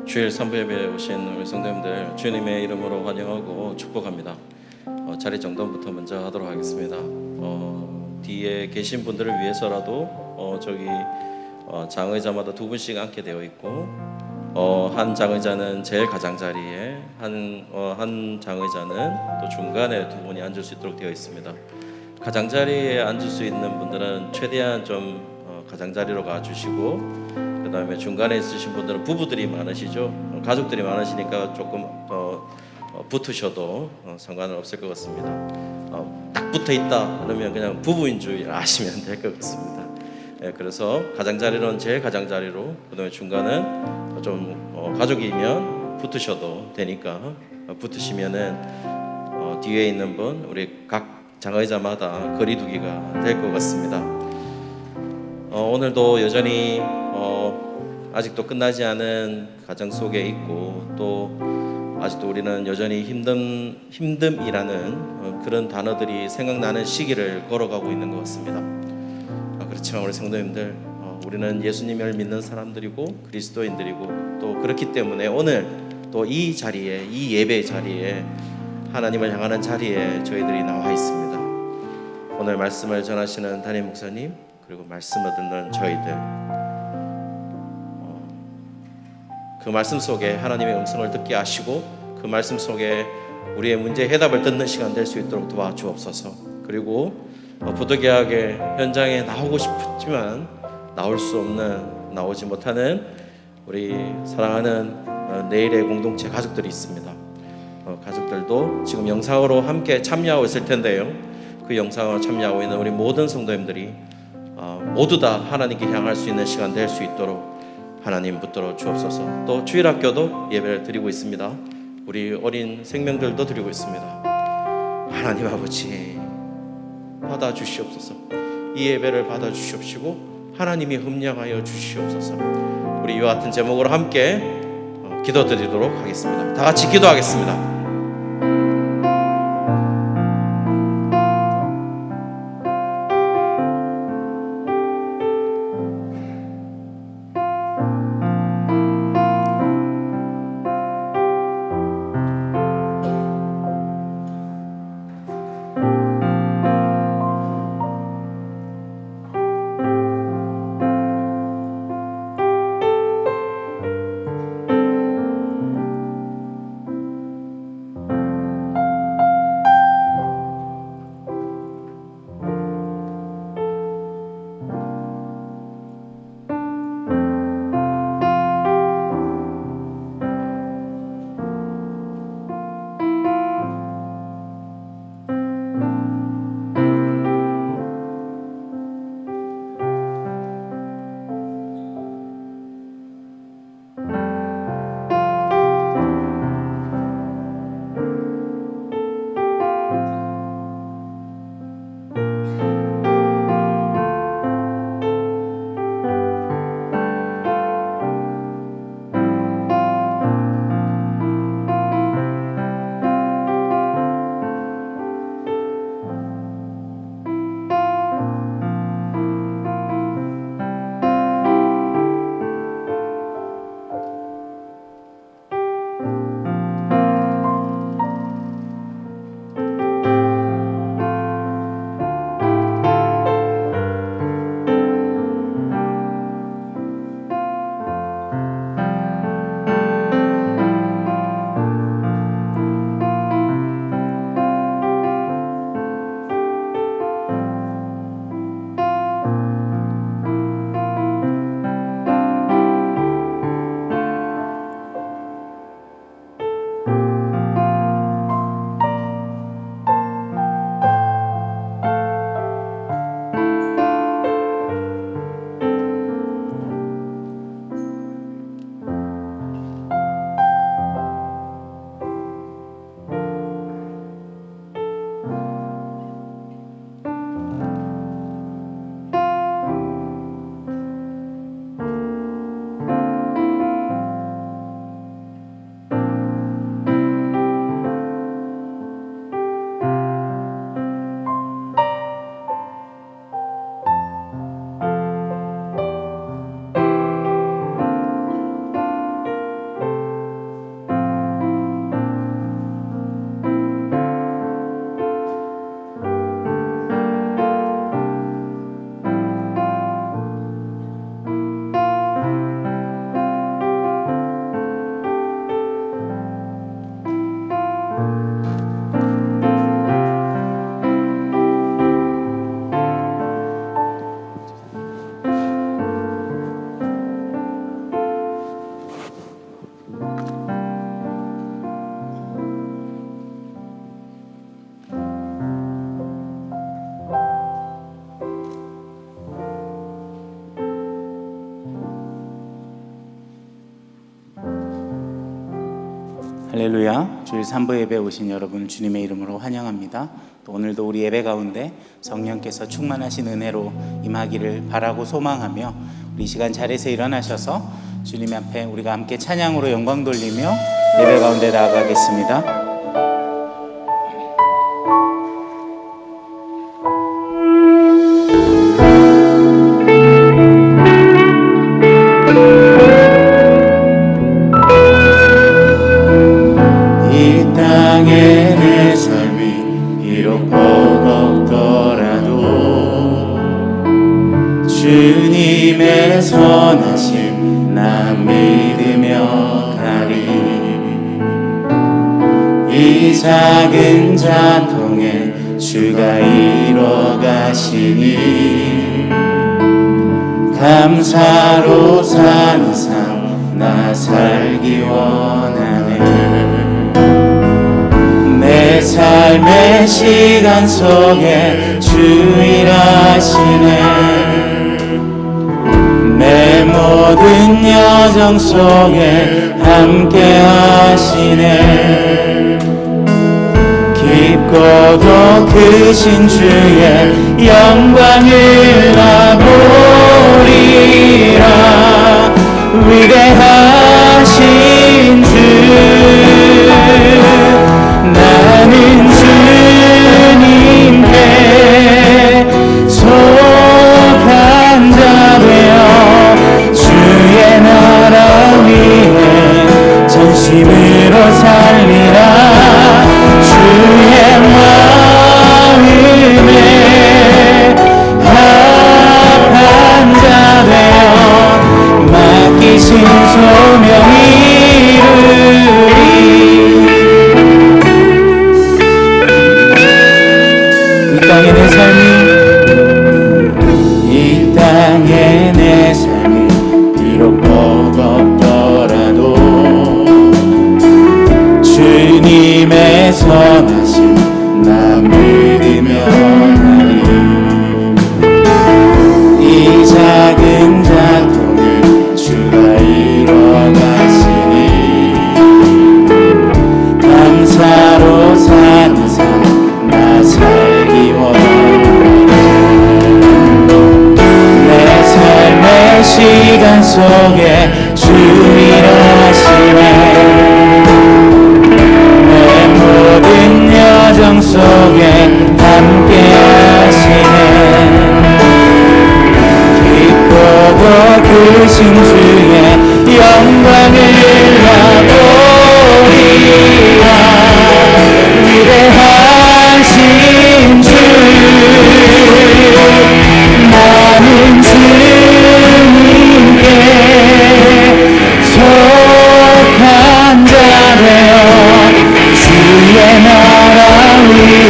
주일 3부 예배에 오신 우리 성도님들 주님의 이름으로 환영하고 축복합니다. 자리 정돈부터 먼저 하도록 하겠습니다. 뒤에 계신 분들을 위해서라도 장의자마다 두 분씩 앉게 되어 있고 한 장의자는 제일 가장자리에 한 장의자는 또 중간에 두 분이 앉을 수 있도록 되어 있습니다. 가장자리에 앉을 수 있는 분들은 최대한 좀 가장자리로 가주시고, 그 다음에 중간에 있으신 분들은 부부들이 많으시죠. 가족들이 많으시니까 조금 붙으셔도 상관은 없을 것 같습니다. 딱 붙어 있다 그러면 그냥 부부인 줄 아시면 될 것 같습니다. 그래서 가장자리로는 제일 가장자리로, 그 다음에 중간은 좀 가족이면 붙으셔도 되니까 붙으시면은 뒤에 있는 분, 우리 각 장의자마다 거리두기가 될 것 같습니다. 오늘도 여전히 아직도 끝나지 않은 가정 속에 있고, 또 아직도 우리는 여전히 힘듦이라는 그런 단어들이 생각나는 시기를 걸어가고 있는 것 같습니다. 그렇지만 우리 성도님들, 우리는 예수님을 믿는 사람들이고 그리스도인들이고, 또 그렇기 때문에 오늘 또 이 자리에, 이 예배 자리에, 하나님을 향하는 자리에 저희들이 나와 있습니다. 오늘 말씀을 전하시는 담임 목사님, 그리고 말씀을 듣는 저희들, 그 말씀 속에 하나님의 음성을 듣게 하시고, 그 말씀 속에 우리의 문제 해답을 듣는 시간 될 수 있도록 도와주옵소서. 그리고 부득이하게 현장에 나오고 싶지만 나올 수 없는, 나오지 못하는 우리 사랑하는 내일의 공동체 가족들이 있습니다. 가족들도 지금 영상으로 함께 참여하고 있을 텐데요, 그 영상을 참여하고 있는 우리 모든 성도님들이 모두 다 하나님께 향할 수 있는 시간 될 수 있도록 하나님 붙들어 주옵소서. 또 주일학교도 예배를 드리고 있습니다. 우리 어린 생명들도 드리고 있습니다. 하나님 아버지 받아 주시옵소서. 이 예배를 받아 주시옵시고 하나님이 흠령하여 주시옵소서. 우리 이와 같은 제목으로 함께 기도드리도록 하겠습니다. 다 같이 기도하겠습니다. 할렐루야. 주일 3부 예배 오신 여러분 주님의 이름으로 환영합니다. 또 오늘도 우리 예배 가운데 성령께서 충만하신 은혜로 임하기를 바라고 소망하며 우리 이 시간 자리에서 일어나셔서 주님 앞에 우리가 함께 찬양으로 영광 돌리며 예배 가운데 나아가겠습니다. 주님의 선하심 나 믿으며 가리. 이 작은 자통에 주가 이뤄 가시니 감사로 사는 삶 나 살기 원하네. 내 삶의 시간 속에 주 일하시네. 내 모든 여정 속에 함께 하시네. 깊고도 크신 주의 영광을 나 보리라. 위대하신 주 나는 주님께 속한 자 되어 주의 나라 위에 전심으로 살리라. 주의 마음에 합한 자 되어 맡기신 소명 이루리. 이 땅에 내 삶이 비록 버겁더라도 주님의 선하심 나 믿으며 가리. 이 작은 자통을 주가 이뤄 가시니 감사로 사는 삶 나 살기 원하네. 내 삶의 시간 속에 주 일하시네. 내 모든 여정 속에 함께 하시네. 깊고도 크신 주의 영광을 나보리라. 위대하신 주 나는 주님께 속한 자 되어 주의 나라 위에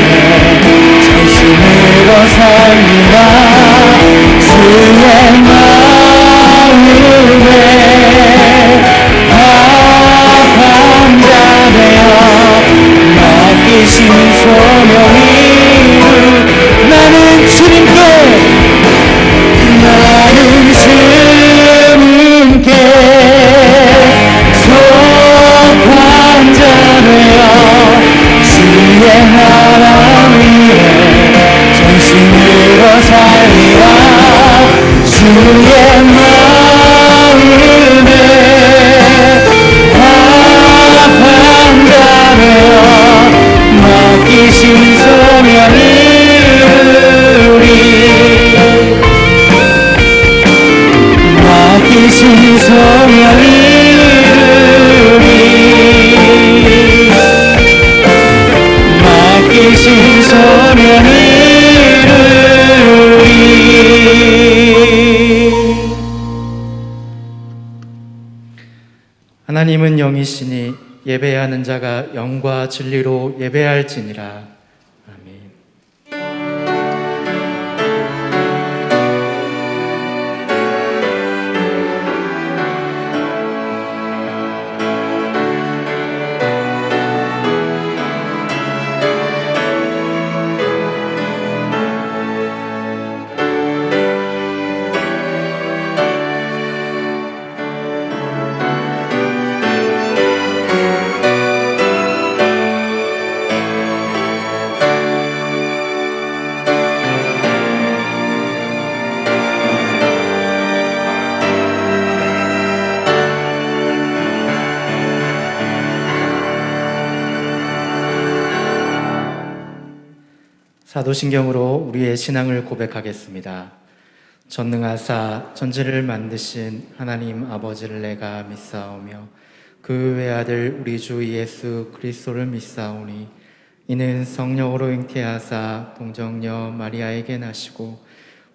전심으로 살리라. 주의 마음에 합한 자 되어 맡기신 소명 이루. 나는 주님께 속한 자 되어 주의 나라 위에 전심으로 살리라. 주의 마음에 합한 자 되어 맡기신 소명 이루리. 맡기신 소명 이루리. 맡기신 소명 이루리. 하나님은 영이시니 예배하는 자가 영과 진리로 예배할지니라. 아멘. 사도신경으로 우리의 신앙을 고백하겠습니다. 전능하사 천지를 만드신 하나님 아버지를 내가 믿사오며 그 외아들 우리 주 예수 그리스도를 믿사오니 이는 성령으로 잉태하사 동정녀 마리아에게 나시고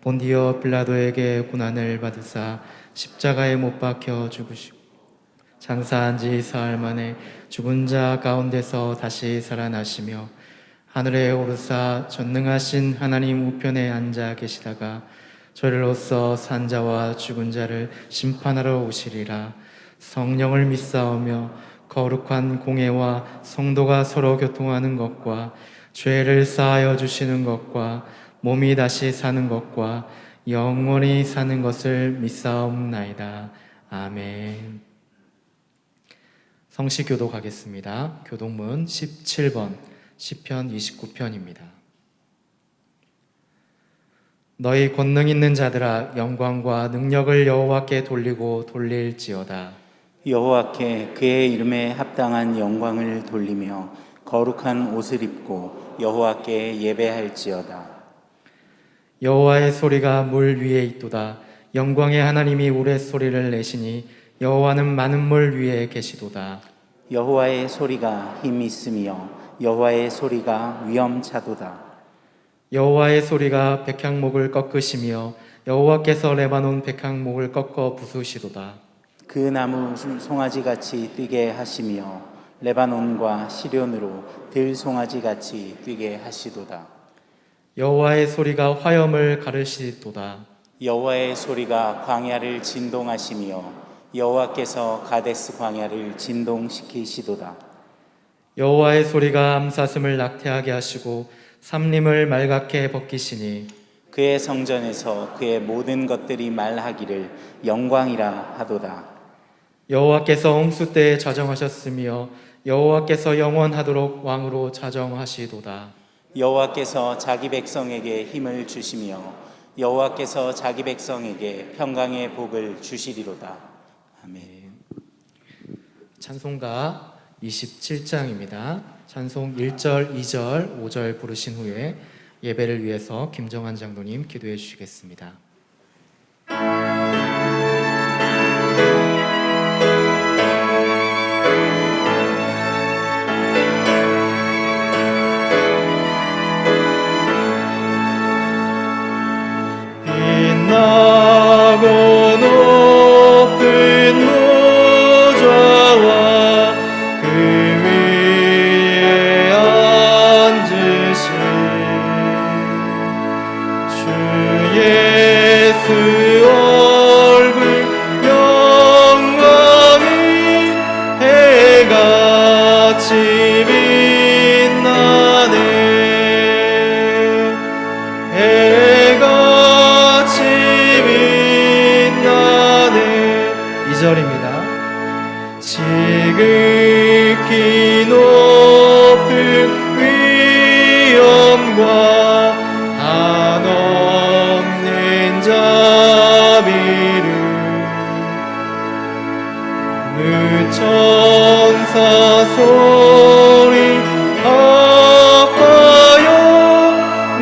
본디오 빌라도에게 고난을 받으사 십자가에 못 박혀 죽으시고 장사한 지 사흘 만에 죽은 자 가운데서 다시 살아나시며 하늘에 오르사 전능하신 하나님 우편에 앉아 계시다가 저리로서 산자와 죽은 자를 심판하러 오시리라. 성령을 믿사오며 거룩한 공회와 성도가 서로 교통하는 것과 죄를 사하여 주시는 것과 몸이 다시 사는 것과 영원히 사는 것을 믿사옵나이다. 아멘. 성시 교독하겠습니다. 교독문 17번 시편 29편입니다. 너희 권능 있는 자들아 영광과 능력을 여호와께 돌리고 돌릴지어다. 여호와께 그의 이름에 합당한 영광을 돌리며 거룩한 옷을 입고 여호와께 예배할지어다. 여호와의 소리가 물 위에 있도다. 영광의 하나님이 우레소리를 내시니 여호와는 많은 물 위에 계시도다. 여호와의 소리가 힘 있으며 여호와의 소리가 위엄차도다. 여호와의 소리가 백향목을 꺾으시며 여호와께서 레바논 백향목을 꺾어 부수시도다. 그 나무 송아지같이 뛰게 하시며 레바논과 시련으로 들송아지같이 뛰게 하시도다. 여호와의 소리가 화염을 가르시도다. 여호와의 소리가 광야를 진동하시며 여호와께서 가데스 광야를 진동시키시도다. 여호와의 소리가 암사슴을 낙태하게 하시고 삼림을 말갛게 벗기시니 그의 성전에서 그의 모든 것들이 말하기를 영광이라 하도다. 여호와께서 홍수 때에 자정하셨으며 여호와께서 영원하도록 왕으로 자정하시도다. 여호와께서 자기 백성에게 힘을 주시며 여호와께서 자기 백성에게 평강의 복을 주시리로다. 아멘. 찬송가 27장입니다. 찬송 1절, 2절, 5절 부르신 후에 예배를 위해서 김정환 장로님 기도해 주시겠습니다. 빛나고 높은 모좌와 그 위에 앉으신 주 예수 얼굴 영광이 해같이 빛나네. 해같이 빛나네. 2절입니다. 지극히 높은 위엄과 한없는 자비를 그 천사 소리 아파요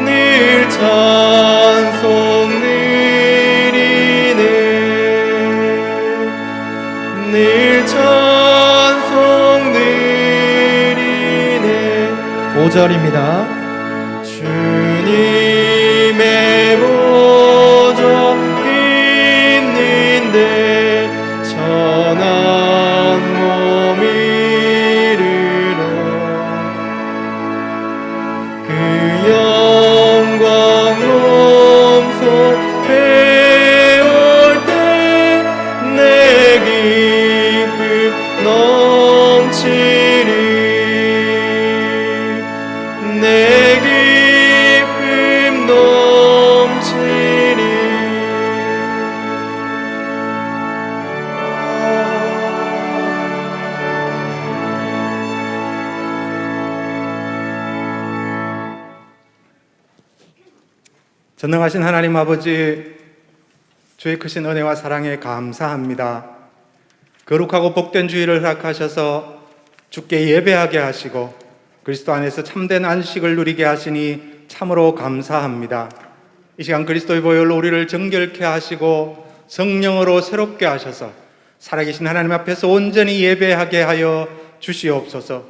늘 찬송 느리네. 늘 찬송 느리네. 5절입니다. 주님의 모조 있는데 천한 몸 이르러 그 영광 몸소 배울 때 내 기쁨 넘치리. 내 기쁨 넘치리. 전능하신 하나님 아버지, 주의 크신 은혜와 사랑에 감사합니다. 거룩하고 복된 주일을 허락하셔서 주께 예배하게 하시고 그리스도 안에서 참된 안식을 누리게 하시니 참으로 감사합니다. 이 시간 그리스도의 보혈로 우리를 정결케 하시고 성령으로 새롭게 하셔서 살아계신 하나님 앞에서 온전히 예배하게 하여 주시옵소서.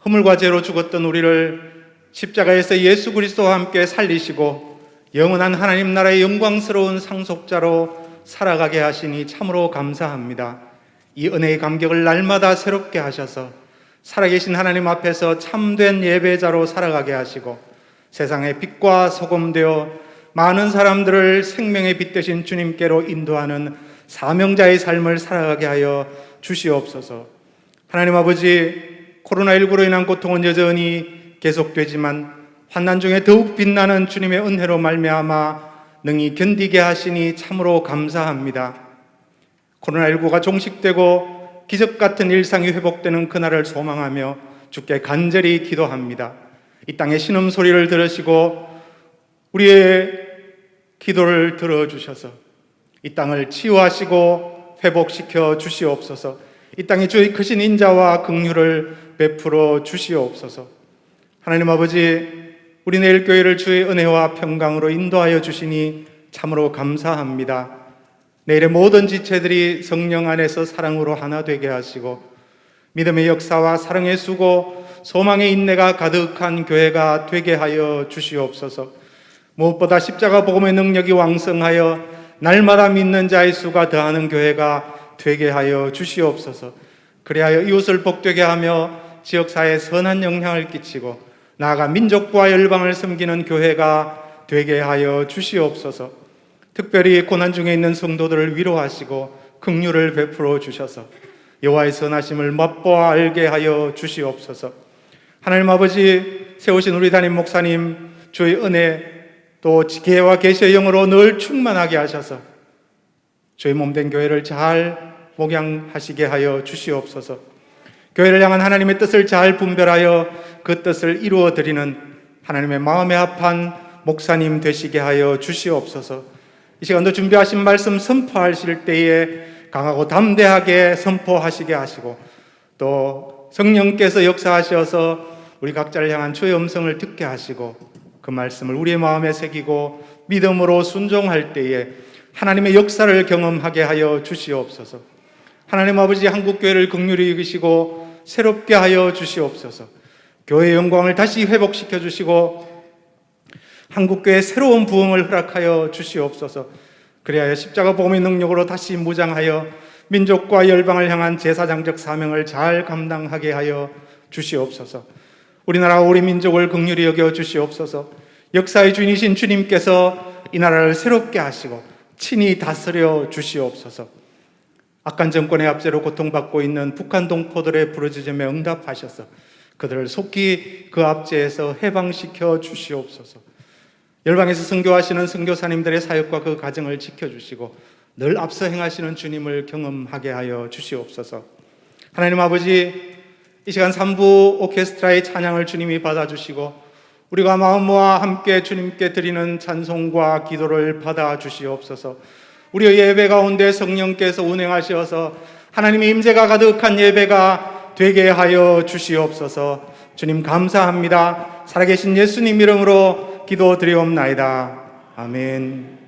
허물과 죄로 죽었던 우리를 십자가에서 예수 그리스도와 함께 살리시고 영원한 하나님 나라의 영광스러운 상속자로 살아가게 하시니 참으로 감사합니다. 이 은혜의 감격을 날마다 새롭게 하셔서 살아계신 하나님 앞에서 참된 예배자로 살아가게 하시고 세상의 빛과 소금 되어 많은 사람들을 생명의 빛 되신 주님께로 인도하는 사명자의 삶을 살아가게 하여 주시옵소서. 하나님 아버지, 코로나19로 인한 고통은 여전히 계속되지만 환난 중에 더욱 빛나는 주님의 은혜로 말미암아 능히 견디게 하시니 참으로 감사합니다. 코로나19가 종식되고 기적 같은 일상이 회복되는 그날을 소망하며 주께 간절히 기도합니다. 이 땅의 신음소리를 들으시고 우리의 기도를 들어주셔서 이 땅을 치유하시고 회복시켜 주시옵소서. 이 땅에 주의 크신 인자와 긍휼을 베풀어 주시옵소서. 하나님 아버지, 우리 내일교회를 주의 은혜와 평강으로 인도하여 주시니 참으로 감사합니다. 내일의 모든 지체들이 성령 안에서 사랑으로 하나 되게 하시고 믿음의 역사와 사랑의 수고, 소망의 인내가 가득한 교회가 되게 하여 주시옵소서. 무엇보다 십자가 복음의 능력이 왕성하여 날마다 믿는 자의 수가 더하는 교회가 되게 하여 주시옵소서. 그리하여 이웃을 복되게 하며 지역사회에 선한 영향을 끼치고 나아가 민족과 열방을 섬기는 교회가 되게 하여 주시옵소서. 특별히 고난 중에 있는 성도들을 위로하시고 긍휼을 베풀어 주셔서 여호와의 선하심을 맛보아 알게 하여 주시옵소서. 하나님 아버지, 세우신 우리 담임 목사님 주의 은혜 또 지혜와 계시의 영으로 늘 충만하게 하셔서 주의 몸된 교회를 잘 목양하시게 하여 주시옵소서. 교회를 향한 하나님의 뜻을 잘 분별하여 그 뜻을 이루어 드리는 하나님의 마음에 합한 목사님 되시게 하여 주시옵소서. 이 시간도 준비하신 말씀 선포하실 때에 강하고 담대하게 선포하시게 하시고 또 성령께서 역사하셔서 우리 각자를 향한 주의 음성을 듣게 하시고 그 말씀을 우리의 마음에 새기고 믿음으로 순종할 때에 하나님의 역사를 경험하게 하여 주시옵소서. 하나님 아버지, 한국교회를 긍휼히 여기시고 새롭게 하여 주시옵소서. 교회의 영광을 다시 회복시켜 주시고 한국교회의 새로운 부흥을 허락하여 주시옵소서. 그리하여 십자가 복음의 능력으로 다시 무장하여 민족과 열방을 향한 제사장적 사명을 잘 감당하게 하여 주시옵소서. 우리나라와 우리 민족을 긍휼히 여겨 주시옵소서. 역사의 주인이신 주님께서 이 나라를 새롭게 하시고 친히 다스려 주시옵소서. 악한 정권의 압제로 고통받고 있는 북한 동포들의 부르짖음에 응답하셔서 그들을 속히 그 압제에서 해방시켜 주시옵소서. 열방에서 선교하시는 선교사님들의 사역과 그 가정을 지켜주시고 늘 앞서 행하시는 주님을 경험하게 하여 주시옵소서. 하나님 아버지, 이 시간 3부 오케스트라의 찬양을 주님이 받아주시고 우리가 마음과 함께 주님께 드리는 찬송과 기도를 받아주시옵소서. 우리의 예배 가운데 성령께서 운행하셔서 하나님의 임재가 가득한 예배가 되게 하여 주시옵소서. 주님 감사합니다. 살아계신 예수님 이름으로 기도드리옵나이다. 아멘.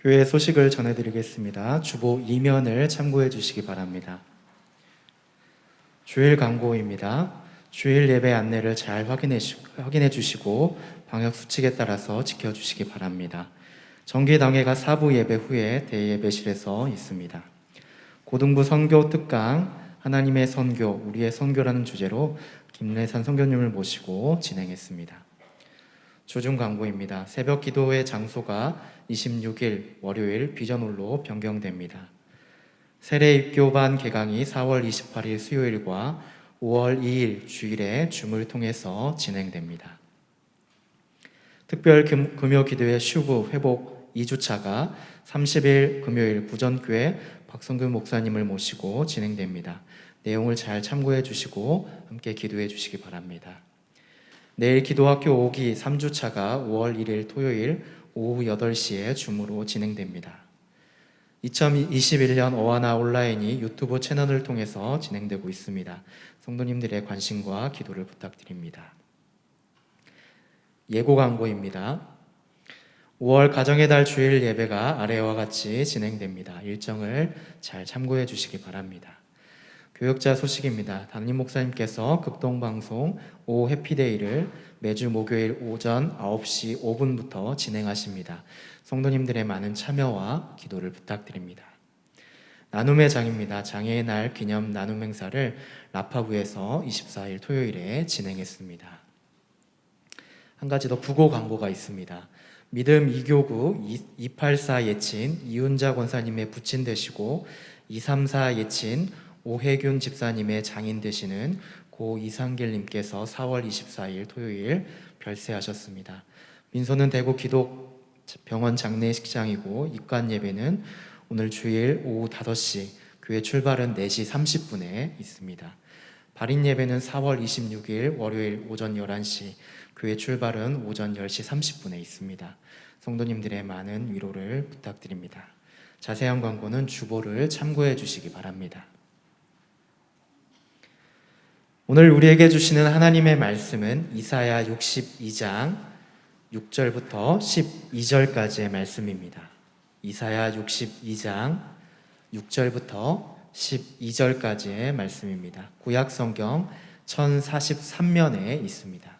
교회 소식을 전해드리겠습니다. 주보 2면을 참고해 주시기 바랍니다. 주일 광고입니다. 주일 예배 안내를 잘 확인해 주시고 방역 수칙에 따라서 지켜주시기 바랍니다. 정기당회가 사부 예배 후에 대예배실에서 있습니다. 고등부 선교 특강 하나님의 선교, 우리의 선교라는 주제로 김래산 선교님을 모시고 진행했습니다. 조중 광고입니다. 새벽 기도회 장소가 26일 월요일 비전홀로 변경됩니다. 세례입교반 개강이 4월 28일 수요일과 5월 2일 주일에 줌을 통해서 진행됩니다. 특별 금요 기도회 슈브 회복 2주차가 30일 금요일 부전교회 박성규 목사님을 모시고 진행됩니다. 내용을 잘 참고해 주시고 함께 기도해 주시기 바랍니다. 내일 기도학교 5기 3주차가 5월 1일 토요일 오후 8시에 줌으로 진행됩니다. 2021년 어와나 온라인이 유튜브 채널을 통해서 진행되고 있습니다. 성도님들의 관심과 기도를 부탁드립니다. 예고 광고입니다. 5월 가정의 달 주일 예배가 아래와 같이 진행됩니다. 일정을 잘 참고해 주시기 바랍니다. 교역자 소식입니다. 담임 목사님께서 극동방송 오 해피데이를 매주 목요일 오전 9시 5분부터 진행하십니다. 성도님들의 많은 참여와 기도를 부탁드립니다. 나눔의 장입니다. 장애의 날 기념 나눔 행사를 라파구에서 24일 토요일에 진행했습니다. 한 가지 더 부고 광고가 있습니다. 믿음 2교구 284 예친 이훈자 권사님의 부친 되시고 234 예친 오혜균 집사님의 장인 되시는 고 이상길님께서 4월 24일 토요일 별세하셨습니다. 민소는 대구 기독병원 장례식장이고 입관 예배는 오늘 주일 오후 5시, 교회 출발은 4시 30분에 있습니다. 발인 예배는 4월 26일 월요일 오전 11시, 교회 출발은 오전 10시 30분에 있습니다. 성도님들의 많은 위로를 부탁드립니다. 자세한 광고는 주보를 참고해 주시기 바랍니다. 오늘 우리에게 주시는 하나님의 말씀은 이사야 62장 6절부터 12절까지의 말씀입니다. 이사야 62장 6절부터 12절까지의 말씀입니다. 구약 성경 1043면에 있습니다.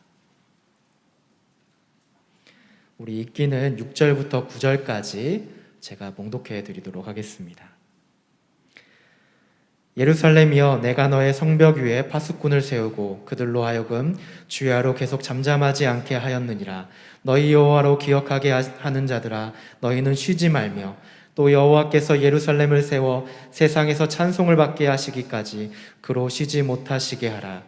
우리 읽기는 6절부터 9절까지 제가 봉독해 드리도록 하겠습니다. 예루살렘이여, 내가 너의 성벽 위에 파수꾼을 세우고 그들로 하여금 주야로 계속 잠잠하지 않게 하였느니라. 너희 여호와로 기억하게 하는 자들아, 너희는 쉬지 말며 또 여호와께서 예루살렘을 세워 세상에서 찬송을 받게 하시기까지 그로 쉬지 못하시게 하라.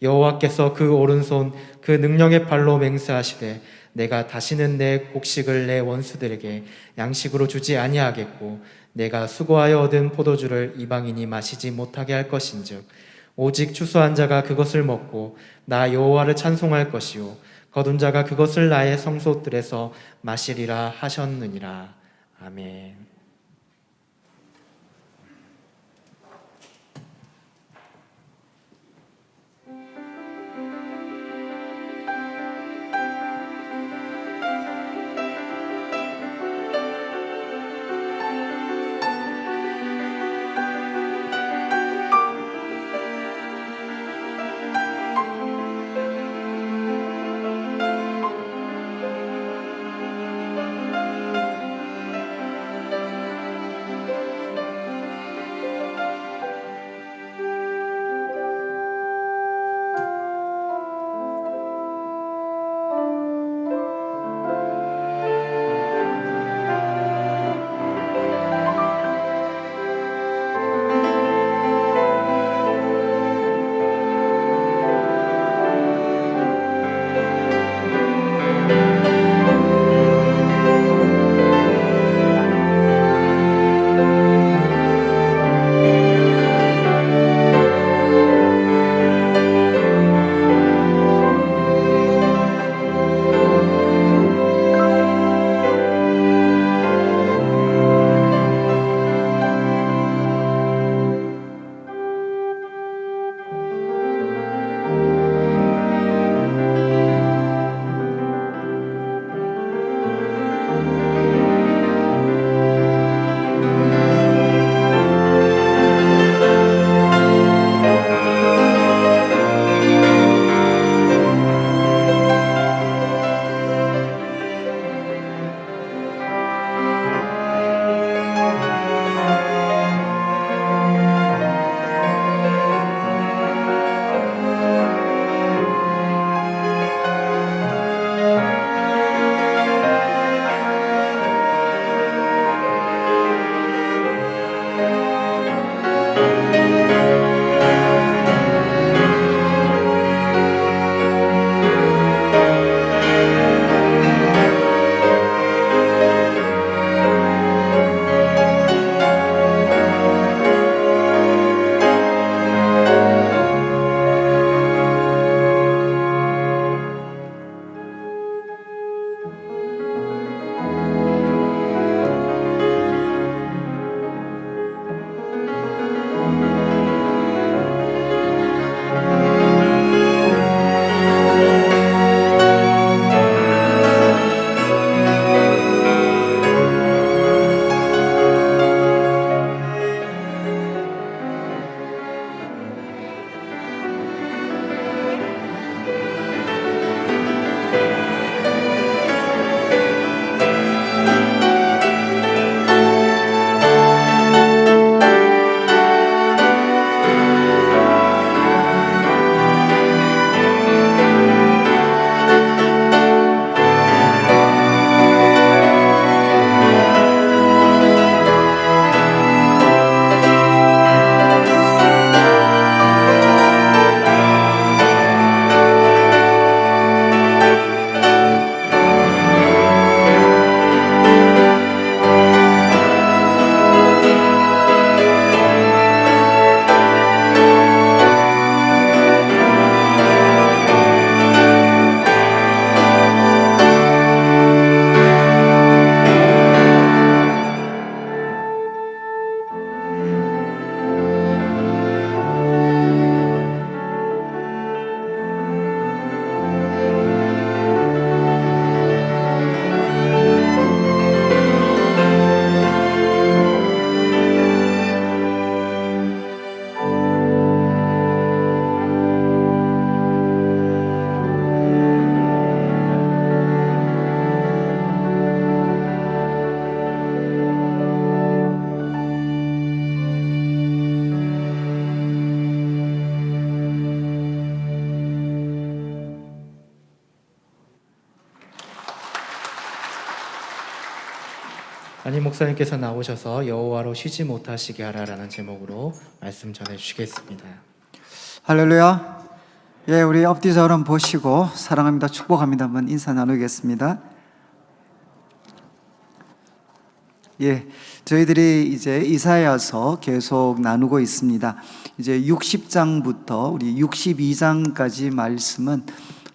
여호와께서 그 오른손 그 능력의 팔로 맹세하시되 내가 다시는 내 곡식을 내 원수들에게 양식으로 주지 아니하겠고 내가 수고하여 얻은 포도주를 이방인이 마시지 못하게 할 것인즉 오직 추수한 자가 그것을 먹고 나 여호와를 찬송할 것이요 거둔 자가 그것을 나의 성소들에서 마시리라 하셨느니라. 아멘. 담임 목사님께서 나오셔서 여호와로 쉬지 못하시게 하라라는 제목으로 말씀 전해 주시겠습니다. 할렐루야. 예, 우리 앞뒤 저런 보시고 사랑합니다, 축복합니다 한번 인사 나누겠습니다. 예, 저희들이 이제 이사야서 계속 나누고 있습니다. 이제 60장부터 우리 62장까지 말씀은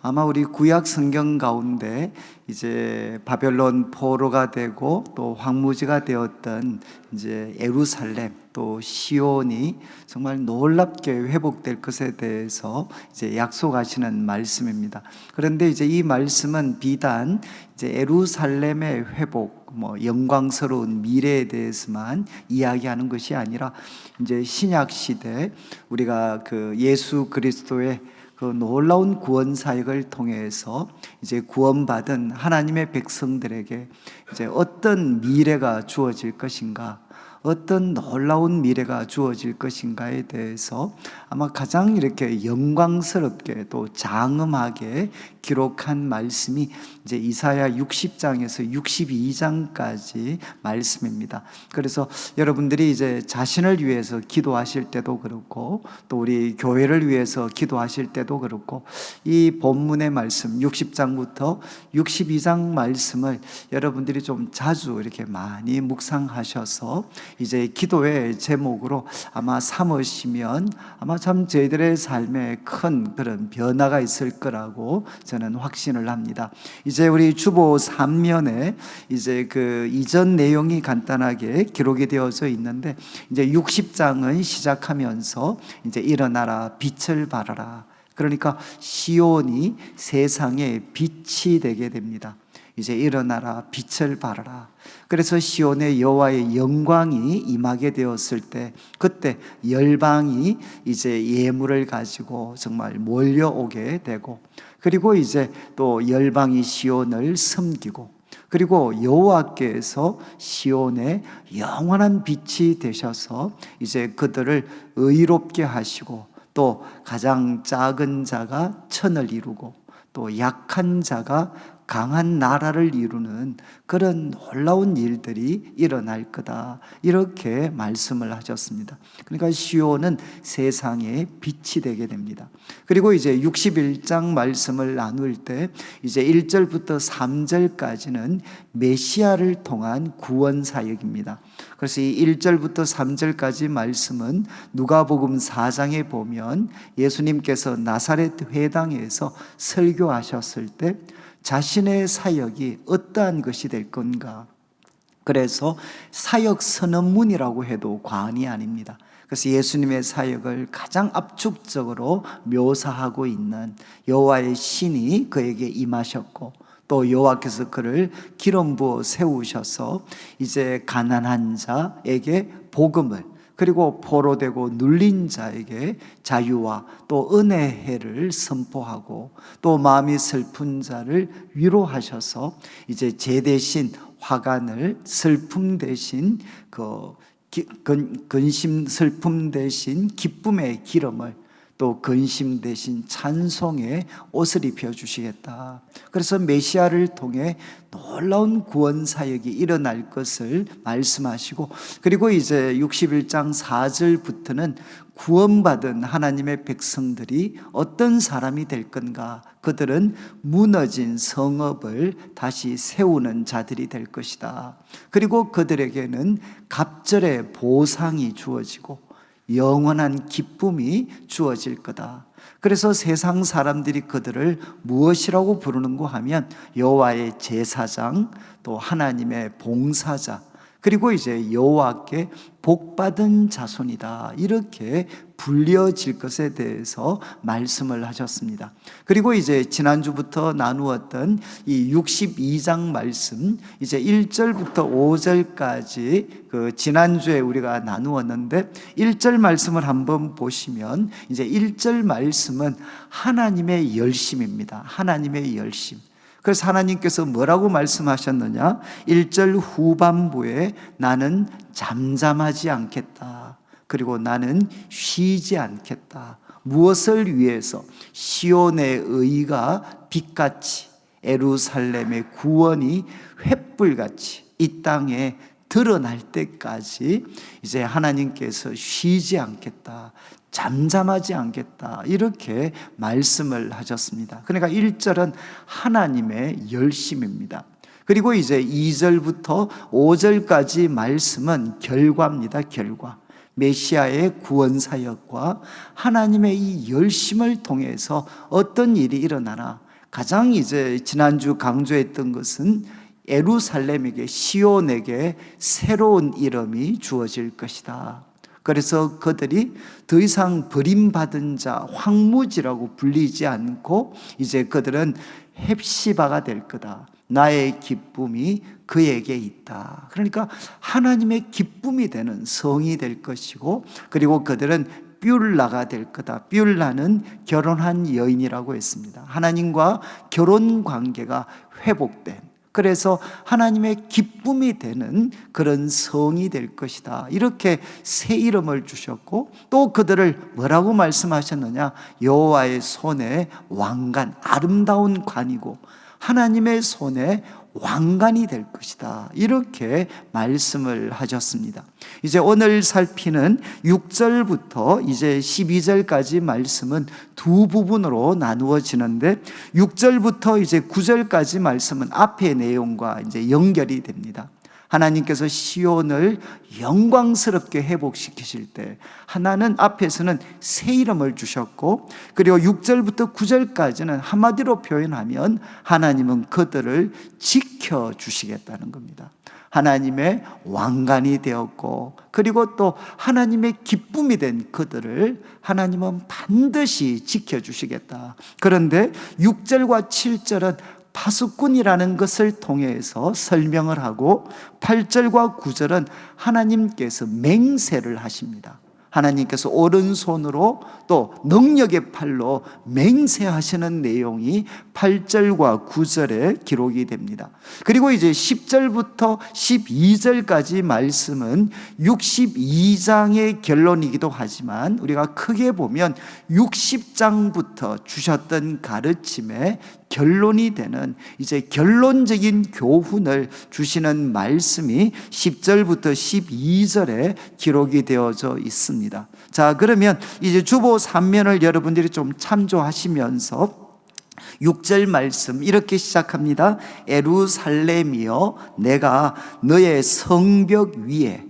아마 우리 구약 성경 가운데 이제 바벨론 포로가 되고 또 황무지가 되었던 이제 예루살렘 또 시온이 정말 놀랍게 회복될 것에 대해서 이제 약속하시는 말씀입니다. 그런데 이제 이 말씀은 비단 이제 예루살렘의 회복, 영광스러운 미래에 대해서만 이야기하는 것이 아니라 이제 신약 시대 우리가 그 예수 그리스도의 그 놀라운 구원 사역을 통해서 이제 구원받은 하나님의 백성들에게 이제 어떤 미래가 주어질 것인가, 어떤 놀라운 미래가 주어질 것인가에 대해서 아마 가장 이렇게 영광스럽게 또 장엄하게 기록한 말씀이 이제 이사야 60장에서 62장까지 말씀입니다. 그래서 여러분들이 이제 자신을 위해서 기도하실 때도 그렇고 또 우리 교회를 위해서 기도하실 때도 그렇고 이 본문의 말씀 60장부터 62장 말씀을 여러분들이 좀 자주 이렇게 많이 묵상하셔서 이제 기도의 제목으로 아마 삼으시면 아마 참 저희들의 삶에 큰 그런 변화가 있을 거라고 저는 확신을 합니다. 이제 우리 주보 3면에 이제 그 이전 내용이 간단하게 기록이 되어져 있는데 이제 60장은 시작하면서 이제 일어나라 빛을 발하라. 그러니까 시온이 세상의 빛이 되게 됩니다. 이제 일어나라 빛을 발하라. 그래서 시온의 여호와의 영광이 임하게 되었을 때 그때 열방이 이제 예물을 가지고 정말 몰려오게 되고 그리고 이제 또 열방이 시온을 섬기고 그리고 여호와께서 시온의 영원한 빛이 되셔서 이제 그들을 의롭게 하시고 또 가장 작은 자가 천을 이루고 또 약한 자가 강한 나라를 이루는 그런 놀라운 일들이 일어날 거다 이렇게 말씀을 하셨습니다. 그러니까 시온은 세상의 빛이 되게 됩니다. 그리고 이제 61장 말씀을 나눌 때 이제 1절부터 3절까지는 메시아를 통한 구원 사역입니다. 그래서 이 1절부터 3절까지 말씀은 누가복음 4장에 보면 예수님께서 나사렛 회당에서 설교하셨을 때 자신의 사역이 어떠한 것이 될 건가, 그래서 사역 선언문이라고 해도 과언이 아닙니다. 그래서 예수님의 사역을 가장 압축적으로 묘사하고 있는 여호와의 신이 그에게 임하셨고 또 여호와께서 그를 기름 부어 세우셔서 이제 가난한 자에게 복음을 그리고 포로되고 눌린 자에게 자유와 또 은혜를 선포하고 또 마음이 슬픈 자를 위로하셔서 이제 제 대신 화관을 슬픔 대신 근심 슬픔 대신 기쁨의 기름을 또 근심 대신 찬송의 옷을 입혀주시겠다. 그래서 메시아를 통해 놀라운 구원 사역이 일어날 것을 말씀하시고 그리고 이제 61장 4절부터는 구원받은 하나님의 백성들이 어떤 사람이 될 건가, 그들은 무너진 성읍을 다시 세우는 자들이 될 것이다. 그리고 그들에게는 갑절의 보상이 주어지고 영원한 기쁨이 주어질 거다. 그래서 세상 사람들이 그들을 무엇이라고 부르는고 하면 여호와의 제사장 또 하나님의 봉사자 그리고 이제 여호와께 복받은 자손이다 이렇게 불려질 것에 대해서 말씀을 하셨습니다. 그리고 이제 지난주부터 나누었던 이 62장 말씀 이제 1절부터 5절까지 그 지난주에 우리가 나누었는데 1절 말씀을 한번 보시면 이제 1절 말씀은 하나님의 열심입니다. 하나님의 열심. 그래서 하나님께서 뭐라고 말씀하셨느냐? 1절 후반부에 나는 잠잠하지 않겠다. 그리고 나는 쉬지 않겠다. 무엇을 위해서? 시온의 의가 빛같이 예루살렘의 구원이 횃불같이 이 땅에 드러날 때까지 이제 하나님께서 쉬지 않겠다, 잠잠하지 않겠다, 이렇게 말씀을 하셨습니다. 그러니까 1절은 하나님의 열심입니다. 그리고 이제 2절부터 5절까지 말씀은 결과입니다. 결과. 메시아의 구원 사역과 하나님의 이 열심을 통해서 어떤 일이 일어나나, 가장 이제 지난주 강조했던 것은 예루살렘에게, 시온에게 새로운 이름이 주어질 것이다. 그래서 그들이 더 이상 버림받은 자, 황무지라고 불리지 않고 이제 그들은 헵시바가 될 거다. 나의 기쁨이 그에게 있다. 그러니까 하나님의 기쁨이 되는 성이 될 것이고, 그리고 그들은 뷸라가 될 거다. 뷸라는 결혼한 여인이라고 했습니다. 하나님과 결혼 관계가 회복된, 그래서 하나님의 기쁨이 되는 그런 성이 될 것이다. 이렇게 새 이름을 주셨고, 또 그들을 뭐라고 말씀하셨느냐? 여호와의 손에 왕관, 아름다운 관이고 하나님의 손에 왕관이 될 것이다. 이렇게 말씀을 하셨습니다. 이제 오늘 살피는 6절부터 이제 12절까지 말씀은 두 부분으로 나누어지는데, 6절부터 이제 9절까지 말씀은 앞의 내용과 이제 연결이 됩니다. 하나님께서 시온을 영광스럽게 회복시키실 때 하나는 앞에서는 새 이름을 주셨고, 그리고 6절부터 9절까지는 한마디로 표현하면 하나님은 그들을 지켜주시겠다는 겁니다. 하나님의 왕관이 되었고, 그리고 또 하나님의 기쁨이 된 그들을 하나님은 반드시 지켜주시겠다. 그런데 6절과 7절은 파수꾼이라는 것을 통해서 설명을 하고, 8절과 9절은 하나님께서 맹세를 하십니다. 하나님께서 오른손으로 또 능력의 팔로 맹세하시는 내용이 8절과 9절에 기록이 됩니다. 그리고 이제 10절부터 12절까지 말씀은 62장의 결론이기도 하지만, 우리가 크게 보면 60장부터 주셨던 가르침의 결론이 되는 이제 결론적인 교훈을 주시는 말씀이 10절부터 12절에 기록이 되어져 있습니다. 자, 그러면 이제 주보 3면을 여러분들이 좀 참조하시면서 6절 말씀 이렇게 시작합니다. 예루살렘이여, 내가 너의 성벽 위에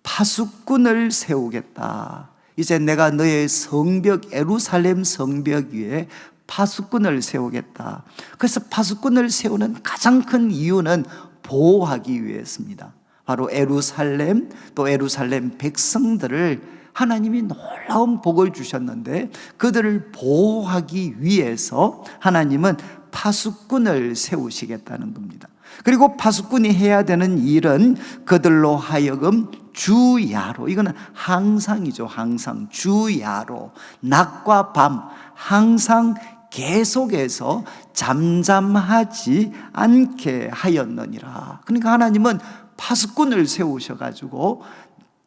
파수꾼을 세우겠다. 이제 내가 너의 성벽, 예루살렘 성벽 위에 파수꾼을 세우겠다. 그래서 파수꾼을 세우는 가장 큰 이유는 보호하기 위해서입니다. 바로 예루살렘, 또 예루살렘 백성들을 하나님이 놀라운 복을 주셨는데, 그들을 보호하기 위해서 하나님은 파수꾼을 세우시겠다는 겁니다. 그리고 파수꾼이 해야 되는 일은 그들로 하여금 주야로, 이거는 항상이죠. 항상 주야로, 낮과 밤 항상 계속해서 잠잠하지 않게 하였느니라. 그러니까 하나님은 파수꾼을 세우셔가지고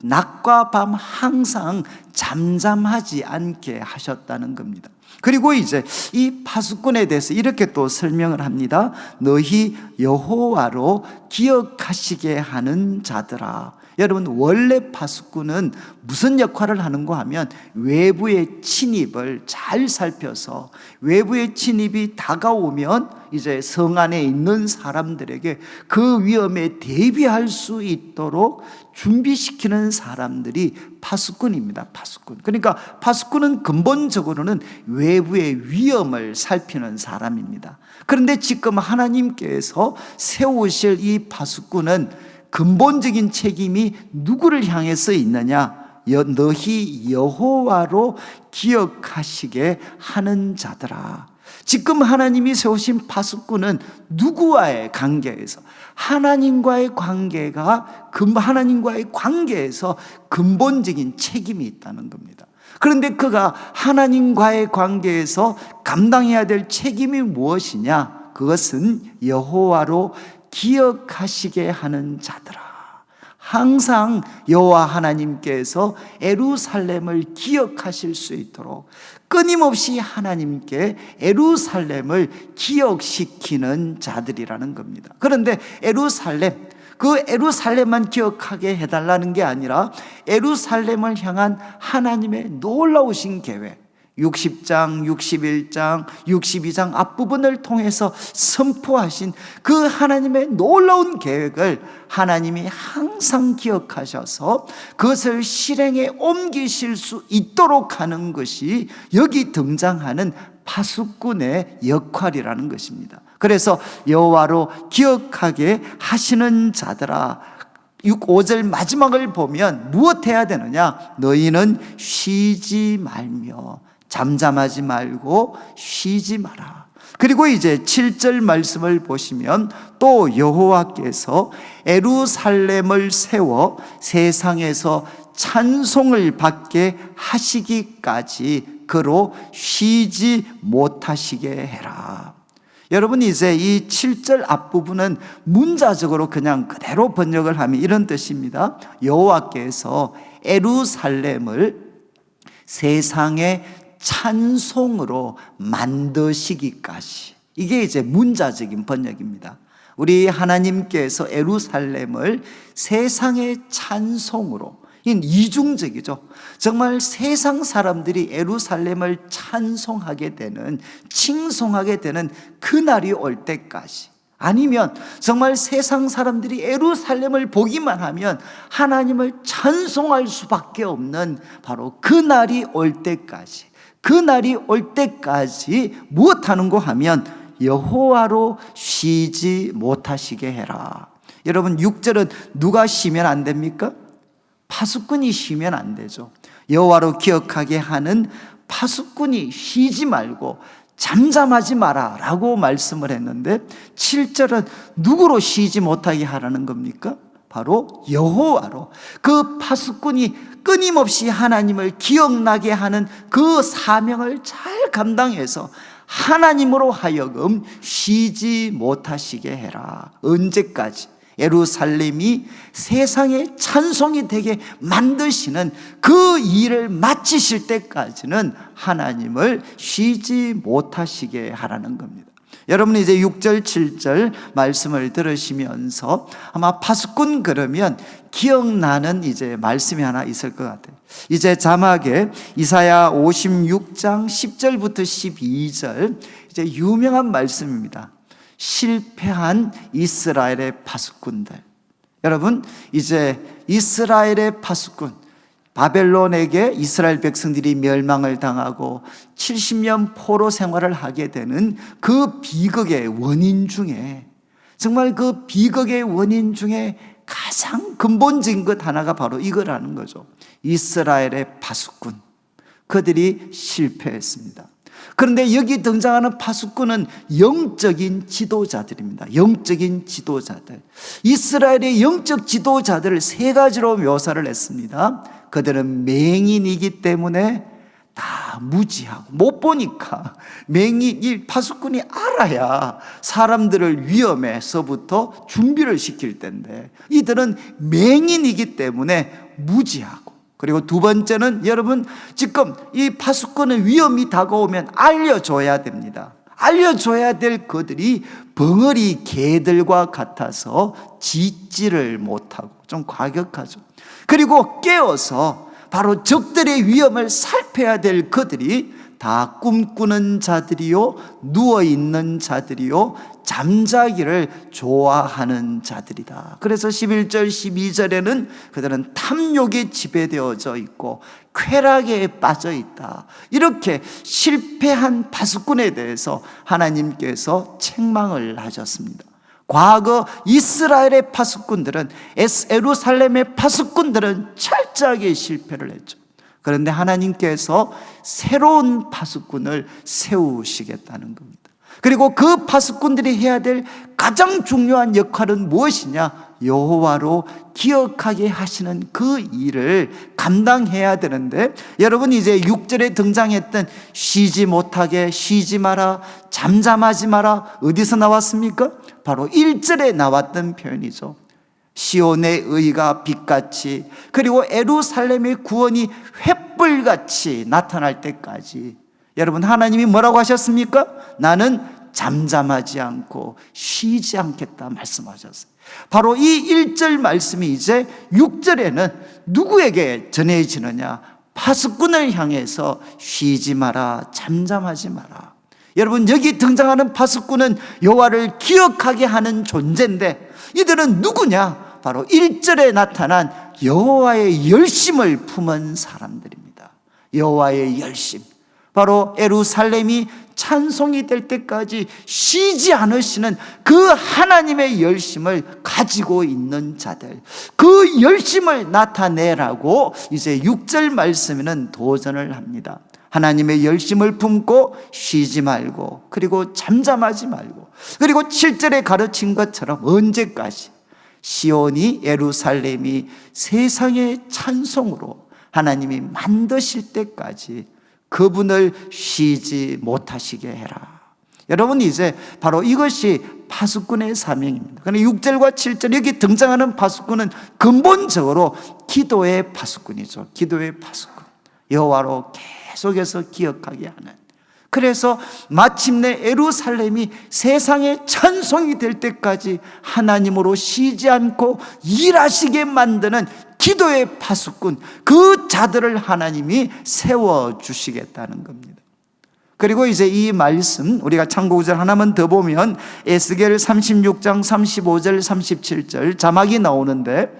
낮과 밤 항상 잠잠하지 않게 하셨다는 겁니다. 그리고 이제 이 파수꾼에 대해서 이렇게 또 설명을 합니다. 너희 여호와로 기억하시게 하는 자들아. 여러분, 원래 파수꾼은 무슨 역할을 하는가 하면 외부의 침입을 잘 살펴서 외부의 침입이 다가오면 이제 성 안에 있는 사람들에게 그 위험에 대비할 수 있도록 준비시키는 사람들이 파수꾼입니다. 파수꾼. 그러니까 파수꾼은 근본적으로는 외부의 위험을 살피는 사람입니다. 그런데 지금 하나님께서 세우실 이 파수꾼은 근본적인 책임이 누구를 향해서 있느냐? 너희 여호와로 기억하시게 하는 자들아. 지금 하나님이 세우신 파수꾼은 누구와의 관계에서, 하나님과의 관계에서 근본적인 책임이 있다는 겁니다. 그런데 그가 하나님과의 관계에서 감당해야 될 책임이 무엇이냐? 그것은 여호와로 기억하시게 하는 자들아. 항상 여호와 하나님께서 예루살렘을 기억하실 수 있도록 끊임없이 하나님께 예루살렘을 기억시키는 자들이라는 겁니다. 그런데 예루살렘, 그 에루살렘만 기억하게 해달라는 게 아니라 에루살렘을 향한 하나님의 놀라우신 계획, 60장, 61장, 62장 앞부분을 통해서 선포하신 그 하나님의 놀라운 계획을 하나님이 항상 기억하셔서 그것을 실행에 옮기실 수 있도록 하는 것이 여기 등장하는 파수꾼의 역할이라는 것입니다. 그래서 여호와로 기억하게 하시는 자들아, 5절 마지막을 보면 무엇 해야 되느냐? 너희는 쉬지 말며 잠잠하지 말고 쉬지 마라. 그리고 이제 7절 말씀을 보시면 또 여호와께서 에루살렘을 세워 세상에서 찬송을 받게 하시기까지 그로 쉬지 못하시게 해라. 여러분, 이제 이 7절 앞부분은 문자적으로 그냥 그대로 번역을 하면 이런 뜻입니다. 여호와께서 에루살렘을 세상의 찬송으로 만드시기까지. 이게 이제 문자적인 번역입니다. 우리 하나님께서 에루살렘을 세상의 찬송으로, 이중적이죠. 정말 세상 사람들이 에루살렘을 찬송하게 되는, 칭송하게 되는 그날이 올 때까지, 아니면 정말 세상 사람들이 에루살렘을 보기만 하면 하나님을 찬송할 수밖에 없는 바로 그날이 올 때까지, 그날이 올 때까지 무엇하는고 하면 여호와로 쉬지 못하시게 해라. 여러분, 6절은 누가 쉬면 안 됩니까? 파수꾼이 쉬면 안 되죠. 여호와로 기억하게 하는 파수꾼이 쉬지 말고 잠잠하지 마라 라고 말씀을 했는데, 7절은 누구로 쉬지 못하게 하라는 겁니까? 바로 여호와로. 그 파수꾼이 끊임없이 하나님을 기억나게 하는 그 사명을 잘 감당해서 하나님으로 하여금 쉬지 못하시게 해라. 언제까지? 예루살렘이 세상의 찬송이 되게 만드시는 그 일을 마치실 때까지는 하나님을 쉬지 못하시게 하라는 겁니다. 여러분이 이제 6절, 7절 말씀을 들으시면서 아마 파수꾼 그러면 기억나는 이제 말씀이 하나 있을 것 같아요. 이제 자막에 이사야 56장 10절부터 12절 이제 유명한 말씀입니다. 실패한 이스라엘의 파수꾼들. 여러분, 이제 이스라엘의 파수꾼, 바벨론에게 이스라엘 백성들이 멸망을 당하고 70년 포로 생활을 하게 되는 그 비극의 원인 중에, 정말 그 비극의 원인 중에 가장 근본적인 것 하나가 바로 이거라는 거죠. 이스라엘의 파수꾼, 그들이 실패했습니다. 그런데 여기 등장하는 파수꾼은 영적인 지도자들입니다. 영적인 지도자들. 이스라엘의 영적 지도자들을 세 가지로 묘사를 했습니다. 그들은 맹인이기 때문에 다 무지하고, 못 보니까 이 파수꾼이 알아야 사람들을 위험에서부터 준비를 시킬 텐데, 이들은 맹인이기 때문에 무지하고, 그리고 두 번째는 여러분, 지금 이 파수꾼의 위험이 다가오면 알려줘야 됩니다. 알려줘야 될 그들이 벙어리 개들과 같아서 짖지를 못하고, 좀 과격하죠. 그리고 깨어서 바로 적들의 위험을 살펴야 될 그들이 다 꿈꾸는 자들이요, 누워있는 자들이요, 잠자기를 좋아하는 자들이다. 그래서 11절 12절에는 그들은 탐욕에 지배되어져 있고 쾌락에 빠져 있다. 이렇게 실패한 파수꾼에 대해서 하나님께서 책망을 하셨습니다. 과거 이스라엘의 파수꾼들은, 예루살렘의 파수꾼들은 철저하게 실패를 했죠. 그런데 하나님께서 새로운 파수꾼을 세우시겠다는 겁니다. 그리고 그 파수꾼들이 해야 될 가장 중요한 역할은 무엇이냐? 여호와로 기억하게 하시는 그 일을 감당해야 되는데, 여러분, 이제 6절에 등장했던 쉬지 못하게, 쉬지 마라, 잠잠하지 마라, 어디서 나왔습니까? 바로 1절에 나왔던 표현이죠. 시온의 의가 빛같이, 그리고 예루살렘의 구원이 횃불같이 나타날 때까지. 여러분, 하나님이 뭐라고 하셨습니까? 나는 잠잠하지 않고 쉬지 않겠다 말씀하셨어요. 바로 이 1절 말씀이 이제 6절에는 누구에게 전해지느냐? 파수꾼을 향해서 쉬지 마라, 잠잠하지 마라. 여러분, 여기 등장하는 파수꾼은 여호와를 기억하게 하는 존재인데, 이들은 누구냐? 바로 1절에 나타난 여호와의 열심을 품은 사람들입니다. 여호와의 열심, 바로 예루살렘이 찬송이 될 때까지 쉬지 않으시는 그 하나님의 열심을 가지고 있는 자들, 그 열심을 나타내라고 이제 6절 말씀에는 도전을 합니다. 하나님의 열심을 품고 쉬지 말고, 그리고 잠잠하지 말고, 그리고 7절에 가르친 것처럼 언제까지? 시온이, 예루살렘이 세상의 찬송으로 하나님이 만드실 때까지 그분을 쉬지 못하시게 해라. 여러분, 이제 바로 이것이 파수꾼의 사명입니다. 그런데 6절과 7절 여기 등장하는 파수꾼은 근본적으로 기도의 파수꾼이죠. 기도의 파수꾼, 여호와로 계속해서 기억하게 하는. 그래서 마침내 예루살렘이 세상의 찬송이 될 때까지 하나님으로 쉬지 않고 일하시게 만드는 기도의 파수꾼, 그 자들을 하나님이 세워주시겠다는 겁니다. 그리고 이제 이 말씀, 우리가 참고구절 하나만 더 보면 에스겔 36장 35절 37절 자막이 나오는데,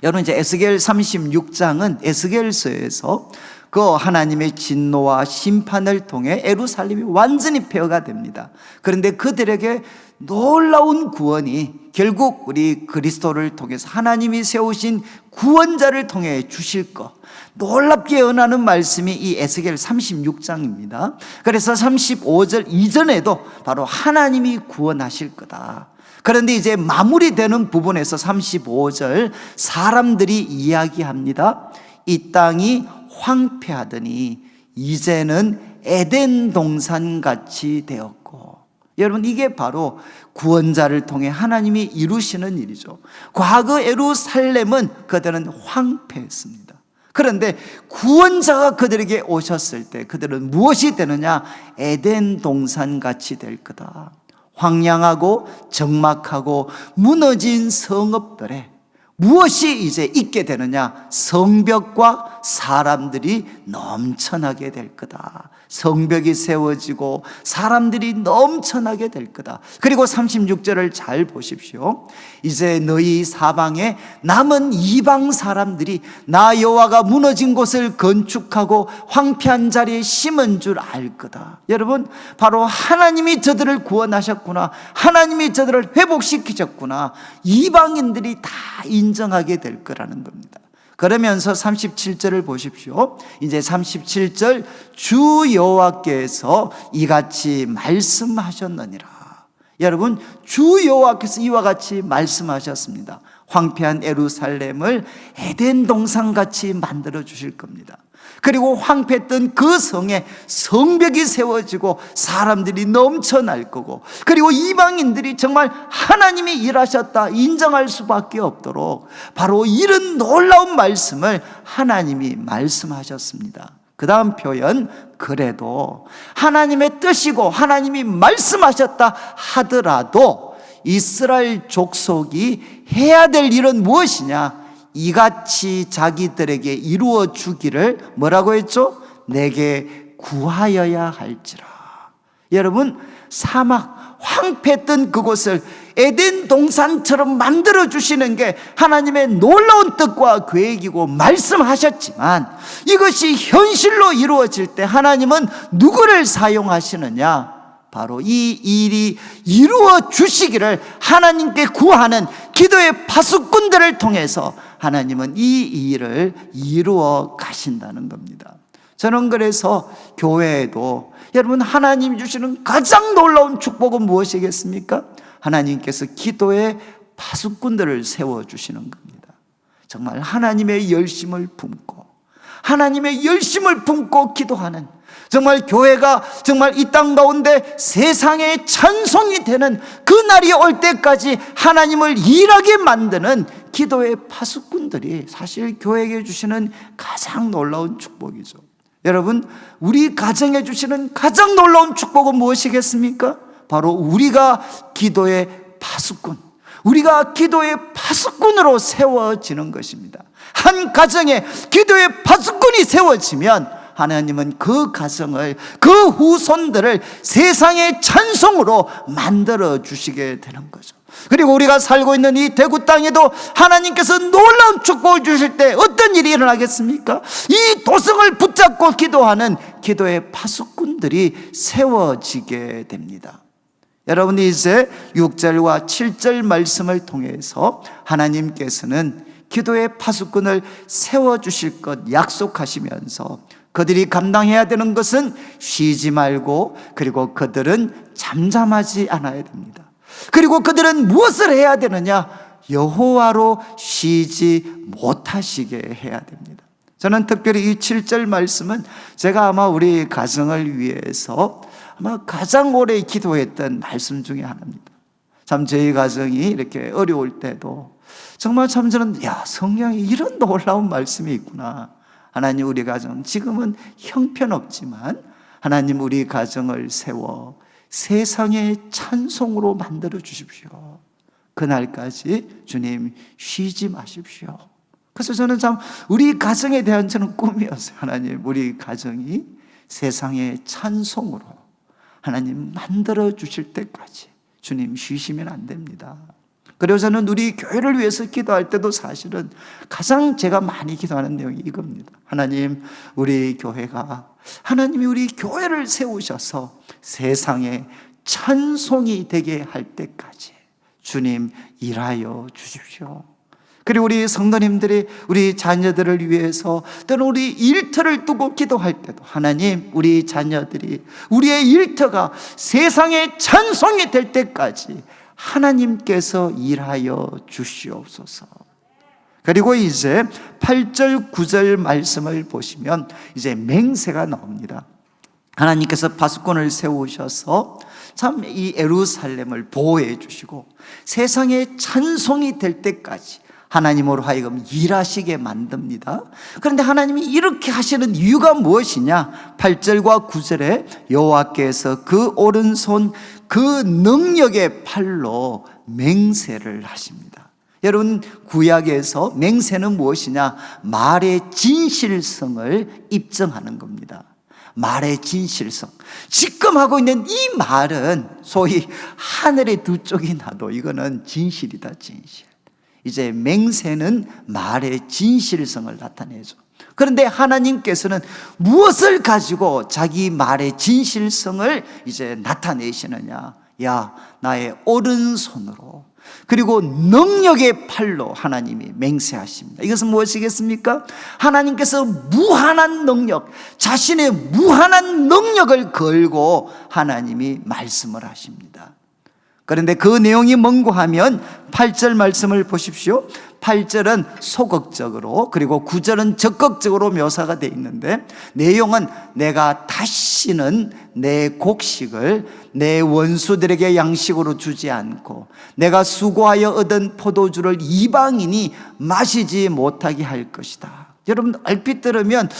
여러분 이제 에스겔 36장은 에스겔서에서 그 하나님의 진노와 심판을 통해 예루살렘이 완전히 폐허가 됩니다. 그런데 그들에게 놀라운 구원이 결국 우리 그리스도를 통해서 하나님이 세우신 구원자를 통해 주실 것, 놀랍게 연하는 말씀이 이 에스겔 36장입니다. 그래서 35절 이전에도 바로 하나님이 구원하실 거다. 그런데 이제 마무리되는 부분에서 35절 사람들이 이야기합니다. 이 땅이 황폐하더니 이제는 에덴 동산같이 되었고. 여러분, 이게 바로 구원자를 통해 하나님이 이루시는 일이죠. 과거 예루살렘은 그들은 황폐했습니다. 그런데 구원자가 그들에게 오셨을 때 그들은 무엇이 되느냐? 에덴 동산같이 될 거다. 황량하고 적막하고 무너진 성읍들에 무엇이 이제 있게 되느냐? 성벽과 사람들이 넘쳐나게 될 거다. 성벽이 세워지고 사람들이 넘쳐나게 될 거다. 그리고 36절을 잘 보십시오. 이제 너희 사방에 남은 이방 사람들이 나 여호와가 무너진 곳을 건축하고 황폐한 자리에 심은 줄 알 거다. 여러분, 바로 하나님이 저들을 구원하셨구나, 하나님이 저들을 회복시키셨구나, 이방인들이 다 인정하게 될 거라는 겁니다. 그러면서 37절을 보십시오. 이제 37절, 주 여호와께서 이같이 말씀하셨느니라. 여러분, 주 여호와께서 이와 같이 말씀하셨습니다. 황폐한 예루살렘을 에덴 동산같이 만들어 주실 겁니다. 그리고 황폐했던 그 성에 성벽이 세워지고 사람들이 넘쳐날 거고, 그리고 이방인들이 정말 하나님이 일하셨다 인정할 수밖에 없도록 바로 이런 놀라운 말씀을 하나님이 말씀하셨습니다. 그 다음 표현, 그래도 하나님의 뜻이고 하나님이 말씀하셨다 하더라도 이스라엘 족속이 해야 될 일은 무엇이냐? 이같이 자기들에게 이루어 주기를 뭐라고 했죠? 내게 구하여야 할지라. 여러분, 사막 황폐했던 그곳을 에덴 동산처럼 만들어 주시는 게 하나님의 놀라운 뜻과 계획이고 말씀하셨지만, 이것이 현실로 이루어질 때 하나님은 누구를 사용하시느냐? 바로 이 일이 이루어 주시기를 하나님께 구하는 기도의 파수꾼들을 통해서 하나님은 이 일을 이루어 가신다는 겁니다. 저는 그래서 교회에도 여러분, 하나님이 주시는 가장 놀라운 축복은 무엇이겠습니까? 하나님께서 기도의 파수꾼들을 세워주시는 겁니다. 정말 하나님의 열심을 품고, 하나님의 열심을 품고 기도하는, 정말 교회가 정말 이 땅 가운데 세상의 찬송이 되는 그 날이 올 때까지 하나님을 일하게 만드는 기도의 파수꾼들이 사실 교회에게 주시는 가장 놀라운 축복이죠. 여러분, 우리 가정에 주시는 가장 놀라운 축복은 무엇이겠습니까? 바로 우리가 기도의 파수꾼, 우리가 기도의 파수꾼으로 세워지는 것입니다. 한 가정에 기도의 파수꾼이 세워지면 하나님은 그 가정을, 그 후손들을 세상의 찬송으로 만들어 주시게 되는 거죠. 그리고 우리가 살고 있는 이 대구 땅에도 하나님께서 놀라운 축복을 주실 때 어떤 일이 일어나겠습니까? 이 도성을 붙잡고 기도하는 기도의 파수꾼들이 세워지게 됩니다. 여러분, 이제 6절과 7절 말씀을 통해서 하나님께서는 기도의 파수꾼을 세워주실 것 약속하시면서 그들이 감당해야 되는 것은 쉬지 말고, 그리고 그들은 잠잠하지 않아야 됩니다. 그리고 그들은 무엇을 해야 되느냐? 여호와로 쉬지 못하시게 해야 됩니다. 저는 특별히 이 7절 말씀은 제가 아마 우리 가정을 위해서 아마 가장 오래 기도했던 말씀 중에 하나입니다. 참 저희 가정이 이렇게 어려울 때도 정말 참 저는 성경에 이런 놀라운 말씀이 있구나. 하나님, 우리 가정 지금은 형편없지만 하나님 우리 가정을 세워 세상의 찬송으로 만들어 주십시오. 그날까지 주님 쉬지 마십시오. 그래서 저는 참 우리 가정에 대한 저는 꿈이었어요. 하나님, 우리 가정이 세상의 찬송으로 하나님 만들어 주실 때까지 주님 쉬시면 안 됩니다. 그리고 저는 우리 교회를 위해서 기도할 때도 사실은 가장 제가 많이 기도하는 내용이 이겁니다. 하나님, 우리 교회가, 하나님이 우리 교회를 세우셔서 세상에 찬송이 되게 할 때까지 주님 일하여 주십시오. 그리고 우리 성도님들이 우리 자녀들을 위해서 또는 우리 일터를 두고 기도할 때도 하나님, 우리 자녀들이, 우리의 일터가 세상의 찬송이 될 때까지 하나님께서 일하여 주시옵소서. 그리고 이제 8절 9절 말씀을 보시면 이제 맹세가 나옵니다. 하나님께서 파수꾼을 세우셔서 참 이 예루살렘을 보호해 주시고 세상의 찬송이 될 때까지 하나님으로 하여금 일하시게 만듭니다. 그런데 하나님이 이렇게 하시는 이유가 무엇이냐? 8절과 9절에 여호와께서 그 오른손 그 능력의 팔로 맹세를 하십니다. 여러분, 구약에서 맹세는 무엇이냐? 말의 진실성을 입증하는 겁니다. 말의 진실성. 지금 하고 있는 이 말은 소위 하늘의 두 쪽이 나도 이거는 진실이다, 진실. 이제 맹세는 말의 진실성을 나타내죠. 그런데 하나님께서는 무엇을 가지고 자기 말의 진실성을 이제 나타내시느냐? 나의 오른손으로, 그리고 능력의 팔로 하나님이 맹세하십니다. 이것은 무엇이겠습니까? 하나님께서 무한한 능력, 자신의 무한한 능력을 걸고 하나님이 말씀을 하십니다. 그런데 그 내용이 뭔고 하면 8절 말씀을 보십시오. 8절은 소극적으로, 그리고 9절은 적극적으로 묘사가 되어 있는데, 내용은 내가 다시는 내 곡식을 내 원수들에게 양식으로 주지 않고 내가 수고하여 얻은 포도주를 이방인이 마시지 못하게 할 것이다. 여러분, 얼핏 들으면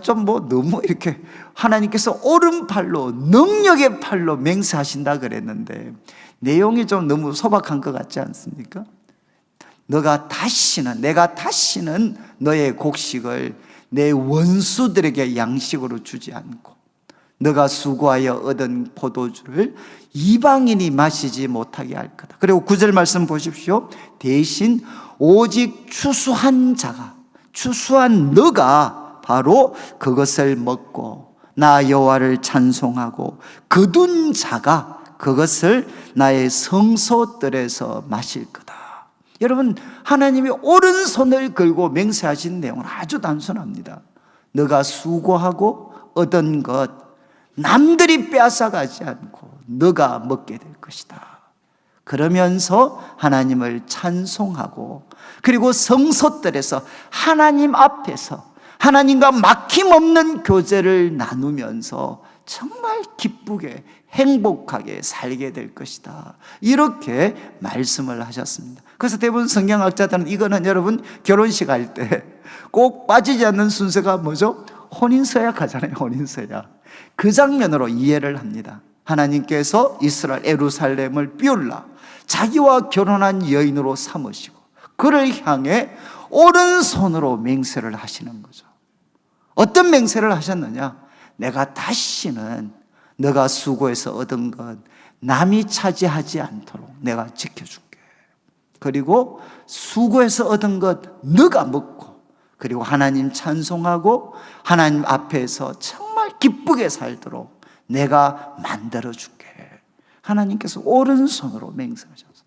좀 너무 이렇게 하나님께서 오른팔로, 능력의 팔로 맹세하신다 그랬는데 내용이 좀 너무 소박한 것 같지 않습니까? 내가 다시는 너의 곡식을 내 원수들에게 양식으로 주지 않고 너가 수고하여 얻은 포도주를 이방인이 마시지 못하게 할 거다. 그리고 9절 말씀 보십시오. 대신 오직 추수한 너가 바로 그것을 먹고 나 여호와를 찬송하고 거둔 자가 그것을 나의 성소들에서 마실 거다. 여러분, 하나님이 오른손을 걸고 맹세하신 내용은 아주 단순합니다. 너가 수고하고 얻은 것 남들이 빼앗아가지 않고 너가 먹게 될 것이다. 그러면서 하나님을 찬송하고, 그리고 성소들에서 하나님 앞에서 하나님과 막힘없는 교제를 나누면서 정말 기쁘게 행복하게 살게 될 것이다. 이렇게 말씀을 하셨습니다. 그래서 대부분 성경학자들은 이거는 여러분 결혼식 할 때 꼭 빠지지 않는 순서가 뭐죠? 혼인서약 하잖아요. 혼인서약. 그 장면으로 이해를 합니다. 하나님께서 이스라엘 예루살렘을 비울라 자기와 결혼한 여인으로 삼으시고 그를 향해 오른손으로 맹세를 하시는 거죠. 어떤 맹세를 하셨느냐? 내가 다시는 너가 수고해서 얻은 것 남이 차지하지 않도록 내가 지켜줄게. 그리고 수고해서 얻은 것 너가 먹고, 그리고 하나님 찬송하고 하나님 앞에서 정말 기쁘게 살도록 내가 만들어줄게. 하나님께서 오른손으로 맹세하셨어요.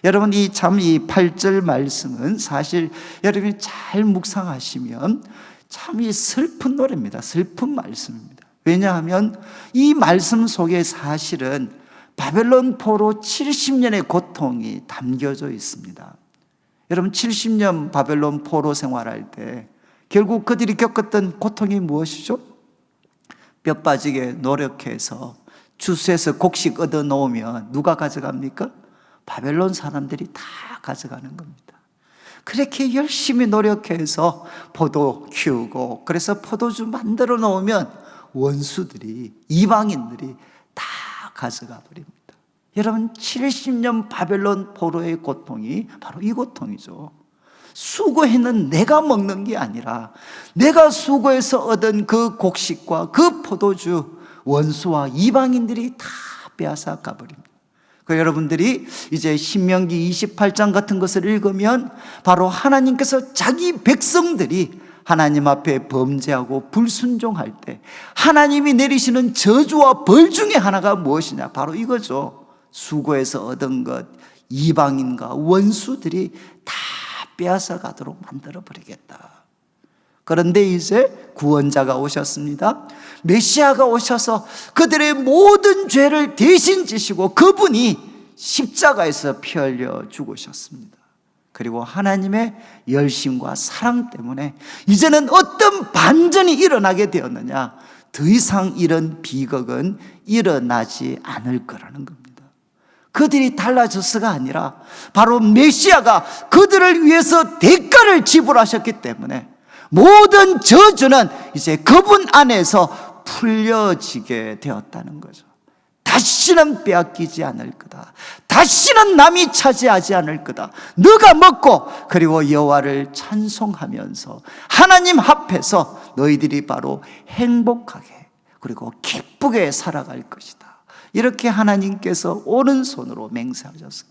여러분, 이 8절 말씀은 사실 여러분이 잘 묵상하시면 참 이 슬픈 노래입니다. 슬픈 말씀입니다. 왜냐하면 이 말씀 속에 사실은 바벨론 포로 70년의 고통이 담겨져 있습니다. 여러분, 70년 바벨론 포로 생활할 때 결국 그들이 겪었던 고통이 무엇이죠? 뼈 빠지게 노력해서 주수에서 곡식 얻어 놓으면 누가 가져갑니까? 바벨론 사람들이 다 가져가는 겁니다. 그렇게 열심히 노력해서 포도 키우고 그래서 포도주 만들어 놓으면 원수들이, 이방인들이 다 가져가 버립니다. 여러분, 70년 바벨론 포로의 고통이 바로 이 고통이죠. 수고했는 내가 먹는 게 아니라 내가 수고해서 얻은 그 곡식과 그 포도주 원수와 이방인들이 다 빼앗아 가버립니다. 그 여러분들이 이제 신명기 28장 같은 것을 읽으면 바로 하나님께서 자기 백성들이 하나님 앞에 범죄하고 불순종할 때 하나님이 내리시는 저주와 벌 중에 하나가 무엇이냐? 바로 이거죠. 수고해서 얻은 것 이방인과 원수들이 다 빼앗아 가도록 만들어 버리겠다. 그런데 이제 구원자가 오셨습니다. 메시아가 오셔서 그들의 모든 죄를 대신 지시고 그분이 십자가에서 피 흘려 죽으셨습니다. 그리고 하나님의 열심과 사랑 때문에 이제는 어떤 반전이 일어나게 되었느냐? 더 이상 이런 비극은 일어나지 않을 거라는 겁니다. 그들이 달라져서가 아니라 바로 메시아가 그들을 위해서 대가를 지불하셨기 때문에 모든 저주는 이제 그분 안에서 풀려지게 되었다는 거죠. 다시는 빼앗기지 않을 거다. 다시는 남이 차지하지 않을 거다. 너가 먹고 그리고 여호와를 찬송하면서 하나님 앞에서 너희들이 바로 행복하게 그리고 기쁘게 살아갈 것이다. 이렇게 하나님께서 오른손으로 맹세하셨어요.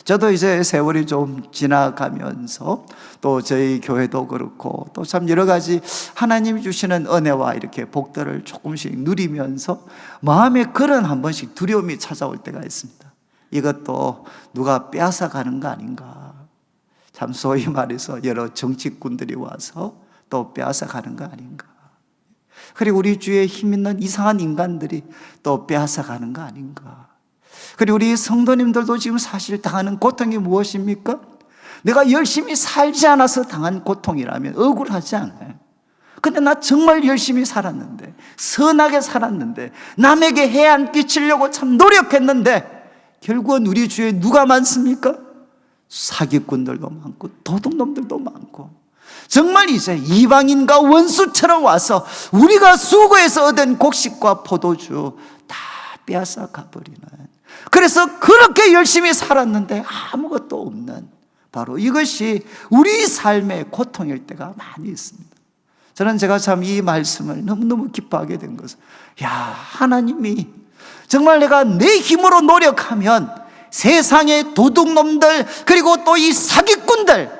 저도 이제 세월이 좀 지나가면서 또 저희 교회도 그렇고 또 참 여러 가지 하나님이 주시는 은혜와 이렇게 복들을 조금씩 누리면서 마음에 그런 한 번씩 두려움이 찾아올 때가 있습니다. 이것도 누가 빼앗아 가는 거 아닌가? 참 소위 말해서 여러 정치꾼들이 와서 또 빼앗아 가는 거 아닌가? 그리고 우리 주위에 힘 있는 이상한 인간들이 또 빼앗아 가는 거 아닌가? 그리고 우리 성도님들도 지금 사실 당하는 고통이 무엇입니까? 내가 열심히 살지 않아서 당한 고통이라면 억울하지 않아요. 근데 나 정말 열심히 살았는데, 선하게 살았는데, 남에게 해안 끼치려고 참 노력했는데 결국은 우리 주위에 누가 많습니까? 사기꾼들도 많고 도둑놈들도 많고 정말 이제 이방인과 원수처럼 와서 우리가 수고해서 얻은 곡식과 포도주 다 빼앗아 가버리는, 그래서 그렇게 열심히 살았는데 아무것도 없는 바로 이것이 우리 삶의 고통일 때가 많이 있습니다. 저는 제가 참 이 말씀을 너무너무 기뻐하게 된 것은, 야, 하나님이 정말 내가 내 힘으로 노력하면 세상의 도둑놈들 그리고 또 이 사기꾼들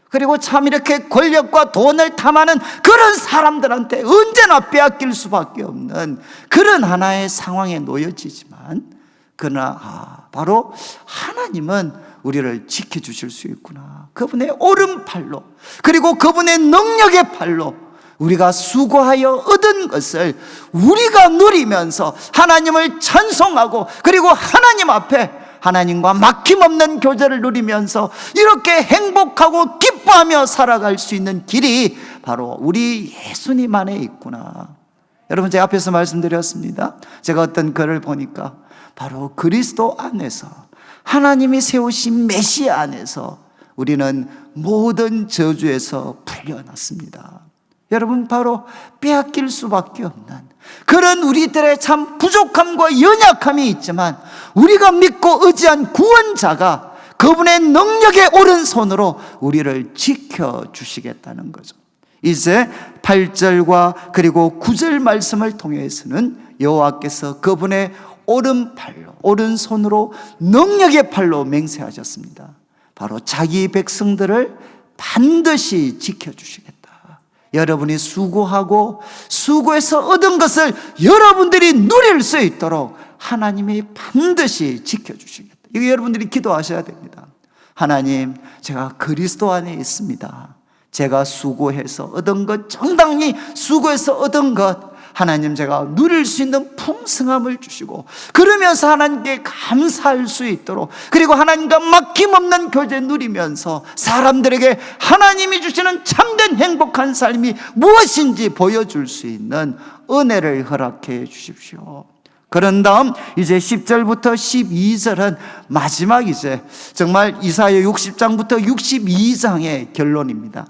그리고 참 이렇게 권력과 돈을 탐하는 그런 사람들한테 언제나 빼앗길 수밖에 없는 그런 하나의 상황에 놓여지지만, 그러나 바로 하나님은 우리를 지켜주실 수 있구나. 그분의 오른팔로 그리고 그분의 능력의 팔로 우리가 수고하여 얻은 것을 우리가 누리면서 하나님을 찬송하고 그리고 하나님 앞에 하나님과 막힘없는 교제를 누리면서 이렇게 행복하고 기뻐하며 살아갈 수 있는 길이 바로 우리 예수님 안에 있구나. 여러분, 제가 앞에서 말씀드렸습니다. 제가 어떤 글을 보니까 바로 그리스도 안에서 하나님이 세우신 메시아 안에서 우리는 모든 저주에서 풀려났습니다. 여러분, 바로 빼앗길 수밖에 없는 그런 우리들의 참 부족함과 연약함이 있지만 우리가 믿고 의지한 구원자가 그분의 능력의 오른손으로 우리를 지켜주시겠다는 거죠. 이제 8절과 그리고 9절 말씀을 통해서는 여호와께서 그분의 오른팔로, 오른손으로 능력의 팔로 맹세하셨습니다. 바로 자기 백성들을 반드시 지켜주시겠다. 여러분이 수고하고 수고해서 얻은 것을 여러분들이 누릴 수 있도록 하나님이 반드시 지켜주시겠다. 이거 여러분들이 기도하셔야 됩니다. 하나님, 제가 그리스도 안에 있습니다. 제가 수고해서 얻은 것, 정당히 수고해서 얻은 것, 하나님 제가 누릴 수 있는 풍성함을 주시고 그러면서 하나님께 감사할 수 있도록, 그리고 하나님과 막힘없는 교제 누리면서 사람들에게 하나님이 주시는 참된 행복한 삶이 무엇인지 보여줄 수 있는 은혜를 허락해 주십시오. 그런 다음 이제 10절부터 12절은 마지막 이제 정말 이사야 60장부터 62장의 결론입니다.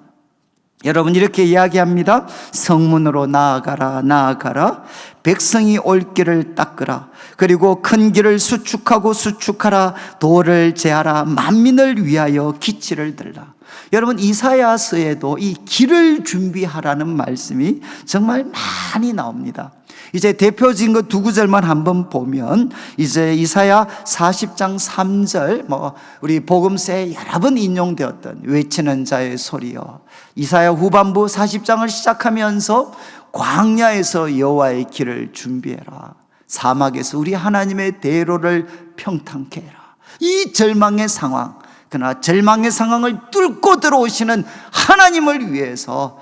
여러분, 이렇게 이야기합니다. 성문으로 나아가라, 나아가라. 백성이 올 길을 닦으라. 그리고 큰 길을 수축하고 수축하라. 도를 제하라. 만민을 위하여 기치를 들라. 여러분, 이사야서에도 이 길을 준비하라는 말씀이 정말 많이 나옵니다. 이제 대표적인 거 두 구절만 한번 보면, 이제 이사야 40장 3절, 우리 복음서에 여러 번 인용되었던 외치는 자의 소리여. 이사야 후반부 40장을 시작하면서 광야에서 여호와의 길을 준비해라. 사막에서 우리 하나님의 대로를 평탄케 해라. 이 절망의 상황, 그러나 절망의 상황을 뚫고 들어오시는 하나님을 위해서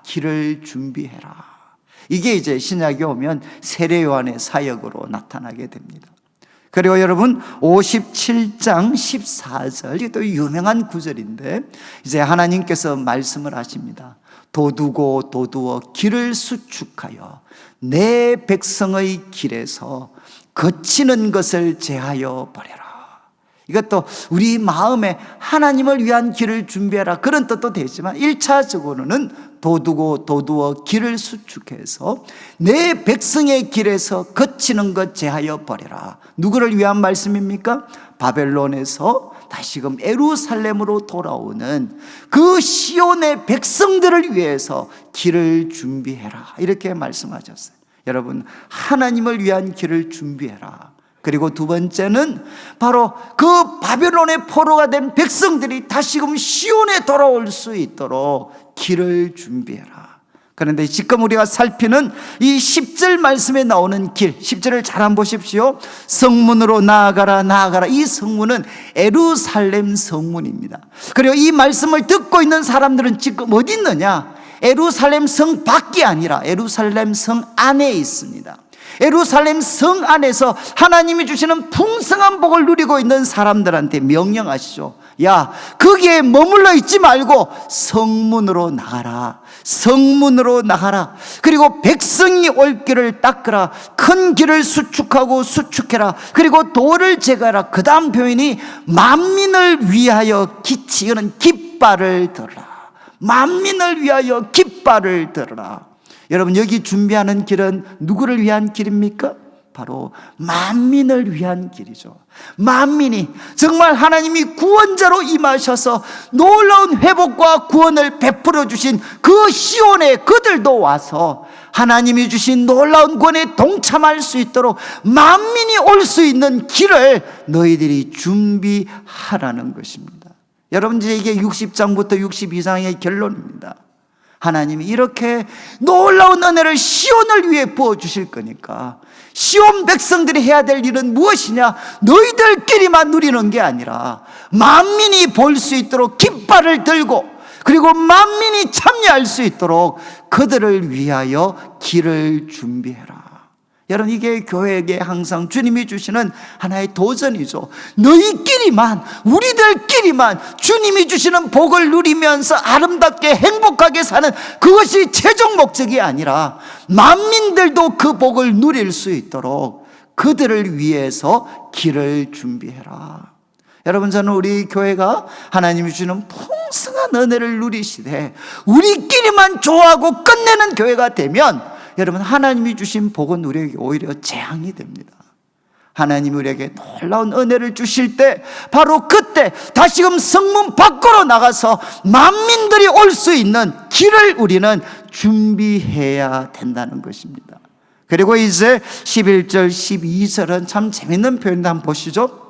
길을 준비해라. 이게 이제 신약에 오면 세례 요한의 사역으로 나타나게 됩니다. 그리고 여러분 57장 14절, 이게 또 유명한 구절인데 이제 하나님께서 말씀을 하십니다. 도두고 도두어 길을 수축하여 내 백성의 길에서 거치는 것을 제하여 버려라. 이것도 우리 마음에 하나님을 위한 길을 준비해라, 그런 뜻도 되지만 1차적으로는 도두고 도두어 길을 수축해서 내 백성의 길에서 거치는 것 제하여 버려라. 누구를 위한 말씀입니까? 바벨론에서 다시금 예루살렘으로 돌아오는 그 시온의 백성들을 위해서 길을 준비해라, 이렇게 말씀하셨어요. 여러분, 하나님을 위한 길을 준비해라. 그리고 두 번째는 바로 그 바벨론의 포로가 된 백성들이 다시금 시온에 돌아올 수 있도록 길을 준비해라. 그런데 지금 우리가 살피는 이 10절 말씀에 나오는 길, 10절을 잘 한번 보십시오. 성문으로 나아가라, 나아가라. 이 성문은 예루살렘 성문입니다. 그리고 이 말씀을 듣고 있는 사람들은 지금 어디 있느냐? 예루살렘 성 밖이 아니라 예루살렘 성 안에 있습니다. 예루살렘 성 안에서 하나님이 주시는 풍성한 복을 누리고 있는 사람들한테 명령하시죠. 거기에 머물러 있지 말고 성문으로 나가라. 성문으로 나가라. 그리고 백성이 올 길을 닦으라. 큰 길을 수축하고 수축해라. 그리고 돌을 제거하라. 그 다음 표현이 만민을 위하여 기치, 이거는 깃발을 들어라. 만민을 위하여 깃발을 들어라. 여러분, 여기 준비하는 길은 누구를 위한 길입니까? 바로 만민을 위한 길이죠. 만민이 정말 하나님이 구원자로 임하셔서 놀라운 회복과 구원을 베풀어 주신 그 시온에 그들도 와서 하나님이 주신 놀라운 구원에 동참할 수 있도록 만민이 올 수 있는 길을 너희들이 준비하라는 것입니다. 여러분, 이게 60장부터 62장의 결론입니다. 하나님이 이렇게 놀라운 은혜를 시온을 위해 부어주실 거니까 시온 백성들이 해야 될 일은 무엇이냐? 너희들끼리만 누리는 게 아니라 만민이 볼 수 있도록 깃발을 들고, 그리고 만민이 참여할 수 있도록 그들을 위하여 길을 준비해라. 여러분, 이게 교회에게 항상 주님이 주시는 하나의 도전이죠. 너희끼리만, 우리들끼리만 주님이 주시는 복을 누리면서 아름답게 행복하게 사는 그것이 최종 목적이 아니라 만민들도 그 복을 누릴 수 있도록 그들을 위해서 길을 준비해라. 여러분, 저는 우리 교회가 하나님이 주는 풍성한 은혜를 누리시되 우리끼리만 좋아하고 끝내는 교회가 되면 여러분, 하나님이 주신 복은 우리에게 오히려 재앙이 됩니다. 하나님이 우리에게 놀라운 은혜를 주실 때 바로 그때 다시금 성문 밖으로 나가서 만민들이 올 수 있는 길을 우리는 준비해야 된다는 것입니다. 그리고 이제 11절 12절은 참 재밌는 표현도 한번 보시죠.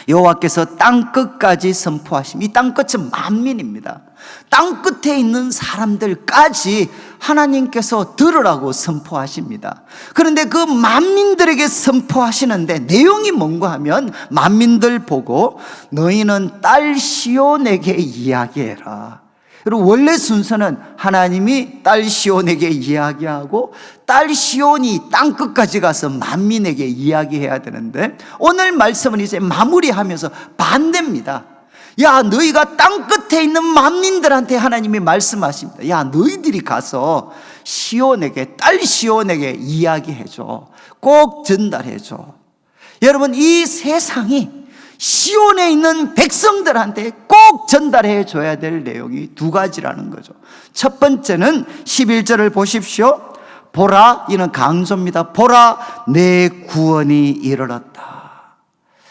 여호와께서 땅끝까지 선포하심. 이 땅끝은 만민입니다. 땅끝에 있는 사람들까지 하나님께서 들으라고 선포하십니다. 그런데 그 만민들에게 선포하시는데 내용이 뭔가 하면 만민들 보고 너희는 딸 시온에게 이야기해라. 그리고 원래 순서는 하나님이 딸 시온에게 이야기하고 딸 시온이 땅끝까지 가서 만민에게 이야기해야 되는데 오늘 말씀은 이제 마무리하면서 반대입니다. 야, 너희가 땅끝에 있는 만민들한테 하나님이 말씀하십니다. 야, 너희들이 가서 시온에게, 딸 시온에게 이야기해줘. 꼭 전달해줘. 여러분, 이 세상이 시온에 있는 백성들한테 꼭 전달해 줘야 될 내용이 두 가지라는 거죠. 첫 번째는 11절을 보십시오. 보라, 이는 강조입니다. 보라, 내 구원이 이르렀다.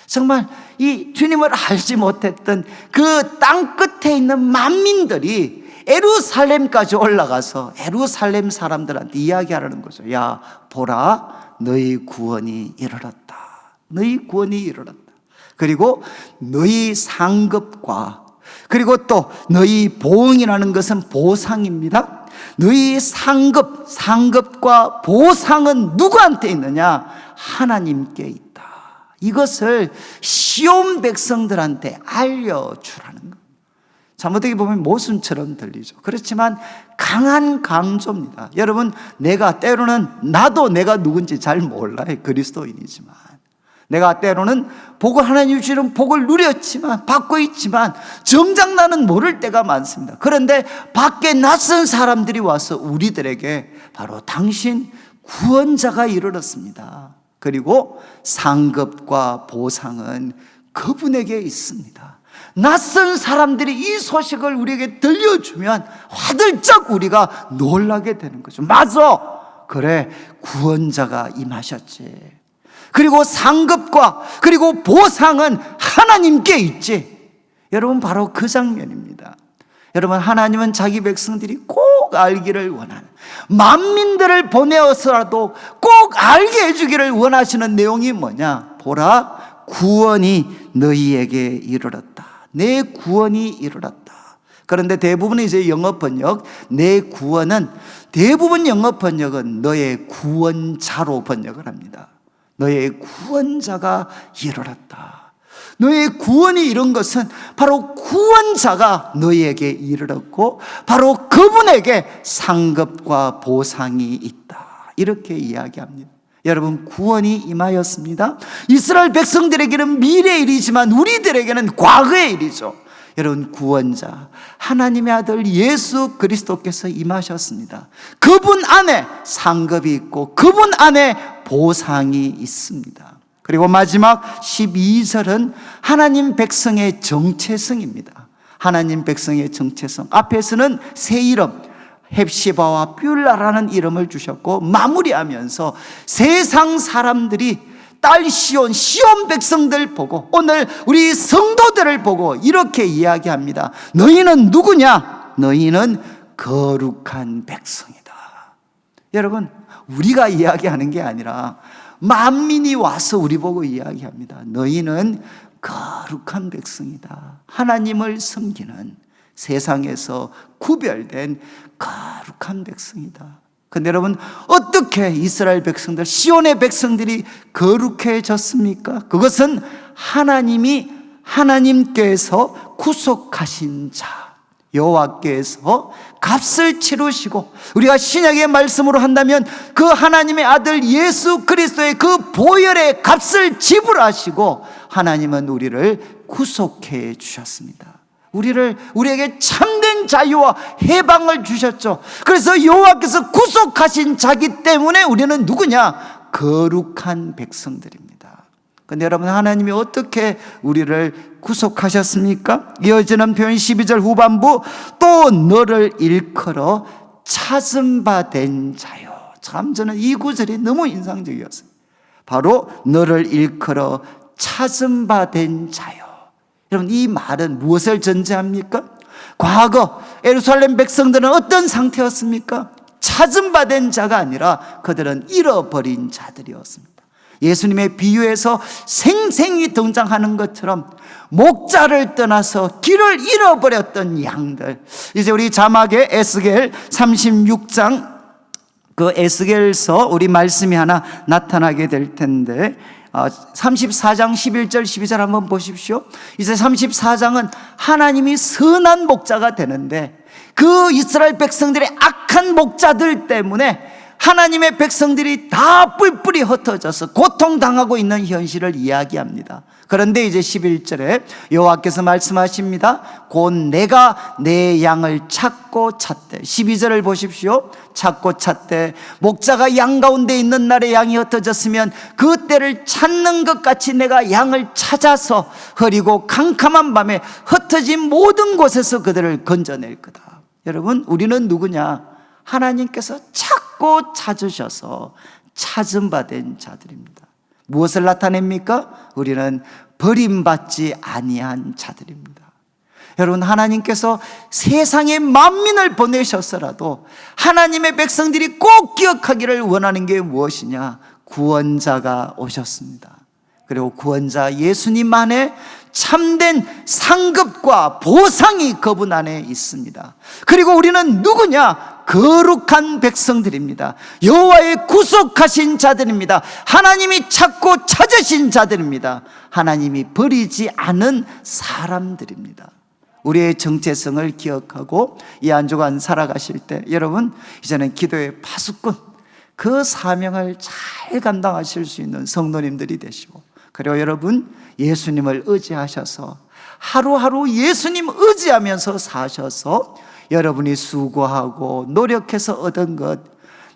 정말 이 주님을 알지 못했던 그 땅끝에 있는 만민들이 예루살렘까지 올라가서 예루살렘 사람들한테 이야기하라는 거죠. 야, 보라, 너희 구원이 이르렀다. 너희 구원이 이르렀다. 그리고 너희 상급과 그리고 또 너희 보응이라는 것은 보상입니다. 너희 상급과 보상은 누구한테 있느냐? 하나님께 있다. 이것을 시온 백성들한테 알려주라는 것. 잘못되게 보면 모순처럼 들리죠. 그렇지만 강한 강조입니다. 여러분, 내가 때로는 나도 내가 누군지 잘 몰라요. 그리스도인이지만 내가 때로는 복을 하나님이 주시는 복을 누렸지만 받고 있지만 정작 나는 모를 때가 많습니다. 그런데 밖에 낯선 사람들이 와서 우리들에게 바로 당신 구원자가 이르렀습니다. 그리고 상급과 보상은 그분에게 있습니다. 낯선 사람들이 이 소식을 우리에게 들려주면 화들짝 우리가 놀라게 되는 거죠. 맞아, 그래, 구원자가 임하셨지. 그리고 상급과 그리고 보상은 하나님께 있지. 여러분, 바로 그 장면입니다. 여러분, 하나님은 자기 백성들이 꼭 알기를 원하는, 만민들을 보내어서라도 꼭 알게 해주기를 원하시는 내용이 뭐냐? 보라, 구원이 너희에게 이르렀다. 내 구원이 이르렀다. 그런데 대부분의 이제 영어 번역, 내 구원은, 대부분 영어 번역은 너의 구원자로 번역을 합니다. 너의 구원자가 이르렀다. 너의 구원이 이룬 것은 바로 구원자가 너희에게 이르렀고 바로 그분에게 상급과 보상이 있다. 이렇게 이야기합니다. 여러분, 구원이 임하였습니다. 이스라엘 백성들에게는 미래의 일이지만 우리들에게는 과거의 일이죠. 여러분, 구원자 하나님의 아들 예수 그리스도께서 임하셨습니다. 그분 안에 상급이 있고 그분 안에 보상이 있습니다. 그리고 마지막 12절은 하나님 백성의 정체성입니다. 하나님 백성의 정체성. 앞에서는 새 이름 헵시바와 뷸라라는 이름을 주셨고 마무리하면서 세상 사람들이 딸 시온 백성들 보고 오늘 우리 성도들을 보고 이렇게 이야기합니다. 너희는 누구냐? 너희는 거룩한 백성이다. 여러분, 우리가 이야기하는 게 아니라 만민이 와서 우리 보고 이야기합니다. 너희는 거룩한 백성이다. 하나님을 섬기는 세상에서 구별된 거룩한 백성이다. 근데 여러분, 어떻게 이스라엘 백성들, 시온의 백성들이 거룩해졌습니까? 그것은 하나님께서 구속하신 자, 여호와께서 값을 치르시고, 우리가 신약의 말씀으로 한다면 그 하나님의 아들 예수 그리스도의 그 보혈의 값을 지불하시고 하나님은 우리를 구속해 주셨습니다. 우리에게 참된 자유와 해방을 주셨죠. 그래서 여호와께서 구속하신 자기 때문에 우리는 누구냐? 거룩한 백성들입니다. 근데 여러분, 하나님이 어떻게 우리를 구속하셨습니까? 이어지는 표현 12절 후반부, 또 너를 일컬어 찾은 바 된 자요. 참 저는 이 구절이 너무 인상적이었어요. 바로 너를 일컬어 찾은 바 된 자요. 여러분, 이 말은 무엇을 전제합니까? 과거 예루살렘 백성들은 어떤 상태였습니까? 찾은 바 된 자가 아니라 그들은 잃어버린 자들이었습니다. 예수님의 비유에서 생생히 등장하는 것처럼 목자를 떠나서 길을 잃어버렸던 양들. 이제 우리 자막에 에스겔 36장 그 에스겔서 우리 말씀이 하나 나타나게 될 텐데 34장 11절 12절 한번 보십시오. 이제 34장은 하나님이 선한 목자가 되는데 그 이스라엘 백성들의 악한 목자들 때문에 하나님의 백성들이 다 뿔뿔이 흩어져서 고통당하고 있는 현실을 이야기합니다. 그런데 이제 11절에 여호와께서 말씀하십니다. 곧 내가 내 양을 찾고 찾되, 12절을 보십시오. 찾고 찾되, 목자가 양 가운데 있는 날에 양이 흩어졌으면 그 때를 찾는 것 같이 내가 양을 찾아서 흐리고 캄캄한 밤에 흩어진 모든 곳에서 그들을 건져낼 거다. 여러분, 우리는 누구냐? 하나님께서 찾고 찾으셔서 찾은 바 된 자들입니다. 무엇을 나타냅니까? 우리는 버림받지 아니한 자들입니다. 여러분, 하나님께서 세상에 만민을 보내셨어라도 하나님의 백성들이 꼭 기억하기를 원하는 게 무엇이냐? 구원자가 오셨습니다. 그리고 구원자 예수님 안에 참된 상급과 보상이 그분 안에 있습니다. 그리고 우리는 누구냐? 거룩한 백성들입니다. 여호와의 구속하신 자들입니다. 하나님이 찾고 찾으신 자들입니다. 하나님이 버리지 않은 사람들입니다. 우리의 정체성을 기억하고 이 한 주간 살아가실 때 여러분, 이제는 기도의 파수꾼, 그 사명을 잘 감당하실 수 있는 성도님들이 되시고, 그리고 여러분, 예수님을 의지하셔서 하루하루 예수님 의지하면서 사셔서 여러분이 수고하고 노력해서 얻은 것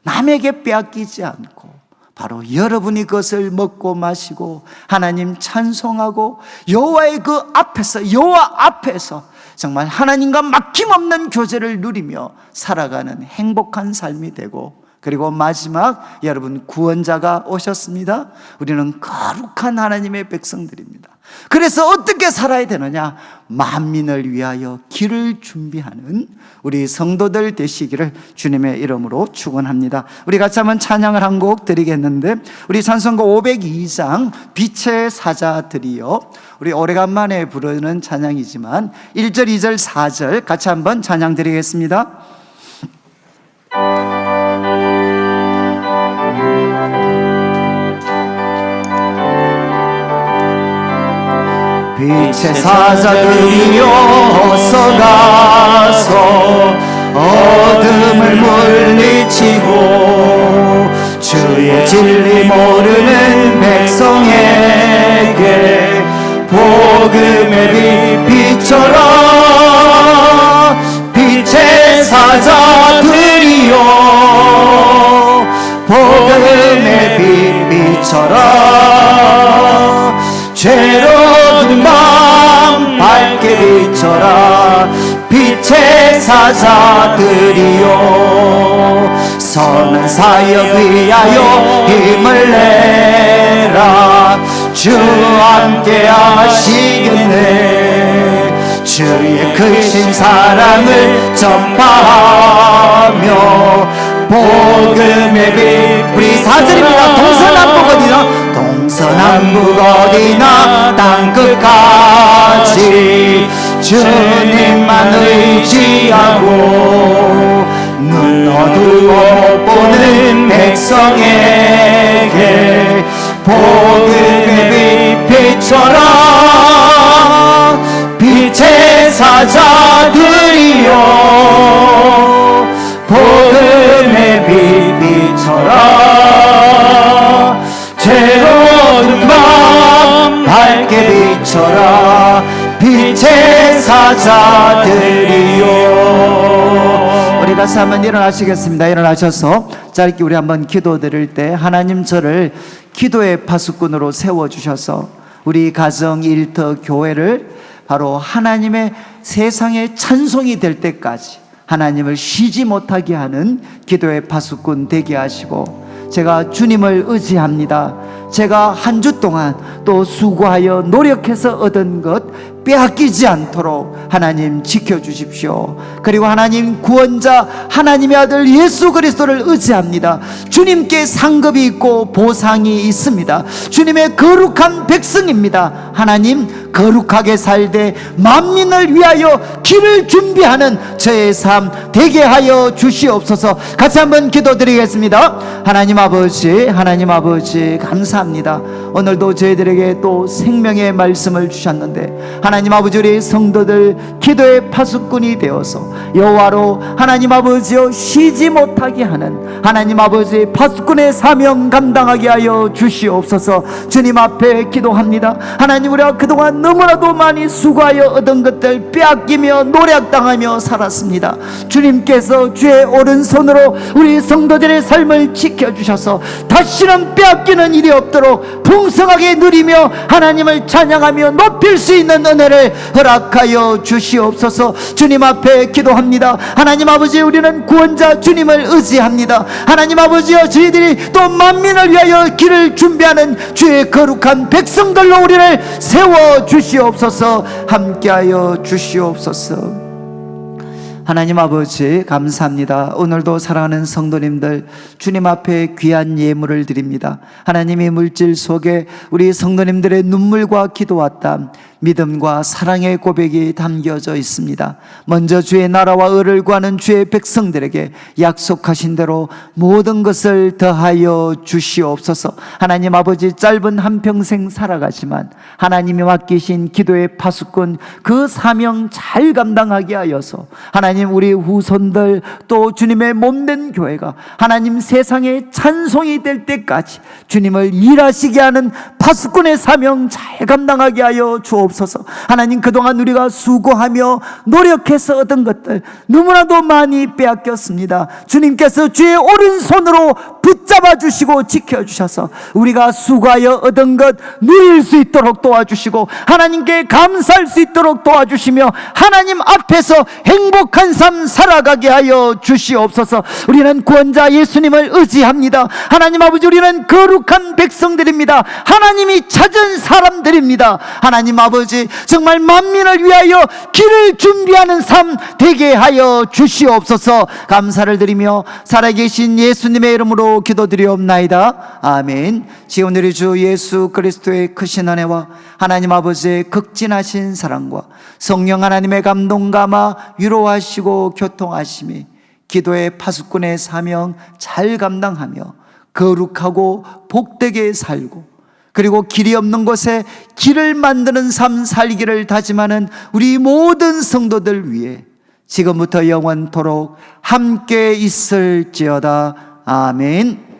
남에게 빼앗기지 않고 바로 여러분이 그것을 먹고 마시고 하나님 찬송하고 여호와의 그 앞에서, 여호와 앞에서 정말 하나님과 막힘없는 교제를 누리며 살아가는 행복한 삶이 되고, 그리고 마지막, 여러분, 구원자가 오셨습니다. 우리는 거룩한 하나님의 백성들입니다. 그래서 어떻게 살아야 되느냐? 만민을 위하여 길을 준비하는 우리 성도들 되시기를 주님의 이름으로 축원합니다. 우리 같이 한번 찬양을 한 곡 드리겠는데, 우리 찬송가 502장 빛의 사자들이여, 우리 오래간만에 부르는 찬양이지만 1절, 2절, 4절 같이 한번 찬양 드리겠습니다. 빛의 사자들이여 어서 가서 어둠을 물리치고 주의 진리 모르는 백성에게 복음의 빛 비춰라. 빛의 사자들이여 복음의 빛 비춰라. 죄로운 밤 밝게 비춰라. 빛의 사자들이여 선한 사역 위하여 힘을 내라. 주 함께 하시겠네. 주의 크신 사랑을 전파하며 복음의 빛. 우리 4절입니다. 동서남북 어디나, 동서남북 어디나 땅끝까지 주님만 의지하고 눈 어두워 못 보는 백성에게 복음의 빛 비춰라. 빛의 사자들이여 복음의 빛 비춰라. 죄로운 밤 밝게 비춰라. 빛의 사자들이요. 우리 같이 한번 일어나시겠습니다. 일어나셔서 짧게 우리 한번 기도 드릴 때, 하나님 저를 기도의 파수꾼으로 세워주셔서 우리 가정, 일터, 교회를 바로 하나님의 세상의 찬송이 될 때까지 하나님을 쉬지 못하게 하는 기도의 파수꾼 되게 하시고, 제가 주님을 의지합니다. 제가 한 주 동안 또 수고하여 노력해서 얻은 것 빼앗기지 않도록 하나님 지켜주십시오. 그리고 하나님 구원자 하나님의 아들 예수 그리스도를 의지합니다. 주님께 상급이 있고 보상이 있습니다. 주님의 거룩한 백성입니다. 하나님 거룩하게 살되 만민을 위하여 길을 준비하는 저의 삶 되게 하여 주시옵소서. 같이 한번 기도드리겠습니다. 하나님 아버지, 하나님 아버지 감사합니다. 오늘도 저희들에게 또 생명의 말씀을 주셨는데, 하나님 아버지 우리 성도들 기도의 파수꾼이 되어서 여호와로 하나님 아버지여 쉬지 못하게 하는 하나님 아버지 파수꾼의 사명 감당하게 하여 주시옵소서. 주님 앞에 기도합니다. 하나님 우리가 그동안 너무나도 많이 수고하여 얻은 것들 빼앗기며 노략당하며 살았습니다. 주님께서 주의 오른손으로 우리 성도들의 삶을 지켜주셔서 다시는 빼앗기는 일이 없도록 풍성하게 누리며 하나님을 찬양하며 높일 수 있는 은혜를 허락하여 주시옵소서. 주님 앞에 기도합니다. 하나님 아버지 우리는 구원자 주님을 의지합니다. 하나님 아버지여 저희들이 또 만민을 위하여 길을 준비하는 주의 거룩한 백성들로 우리를 세워 주시옵소서. 함께하여 주시옵소서. 하나님 아버지 감사합니다. 오늘도 사랑하는 성도님들 주님 앞에 귀한 예물을 드립니다. 하나님의 물질 속에 우리 성도님들의 눈물과 기도와 땀, 믿음과 사랑의 고백이 담겨져 있습니다. 먼저 주의 나라와 의를 구하는 주의 백성들에게 약속하신 대로 모든 것을 더하여 주시옵소서. 하나님 아버지 짧은 한평생 살아가지만 하나님이 맡기신 기도의 파수꾼 그 사명 잘 감당하게 하여서 하나님 우리 후손들 또 주님의 몸된 교회가 하나님 세상의 찬송이 될 때까지 주님을 일하시게 하는 파수꾼의 사명 잘 감당하게 하여 주옵소서. 하나님 그동안 우리가 수고하며 노력해서 얻은 것들 너무나도 많이 빼앗겼습니다. 주님께서 주의 오른손으로 붙잡아 주시고 지켜주셔서 우리가 수고하여 얻은 것 누릴 수 있도록 도와주시고 하나님께 감사할 수 있도록 도와주시며 하나님 앞에서 행복한 삶 살아가게 하여 주시옵소서. 우리는 구원자 예수님을 의지합니다. 하나님 아버지 우리는 거룩한 백성들입니다. 하나님이 찾은 사람들입니다. 하나님 아버지 정말 만민을 위하여 길을 준비하는 삶 되게 하여 주시옵소서. 감사를 드리며 살아계신 예수님의 이름으로 기도드리옵나이다. 아멘. 지금 우리 주 예수 그리스도의 크신 은혜와 하나님 아버지의 극진하신 사랑과 성령 하나님의 감동 감화 위로하시고 교통하심이 기도의 파수꾼의 사명 잘 감당하며 거룩하고 복되게 살고 그리고 길이 없는 곳에 길을 만드는 삶 살기를 다짐하는 우리 모든 성도들 위해 지금부터 영원토록 함께 있을지어다. 아멘.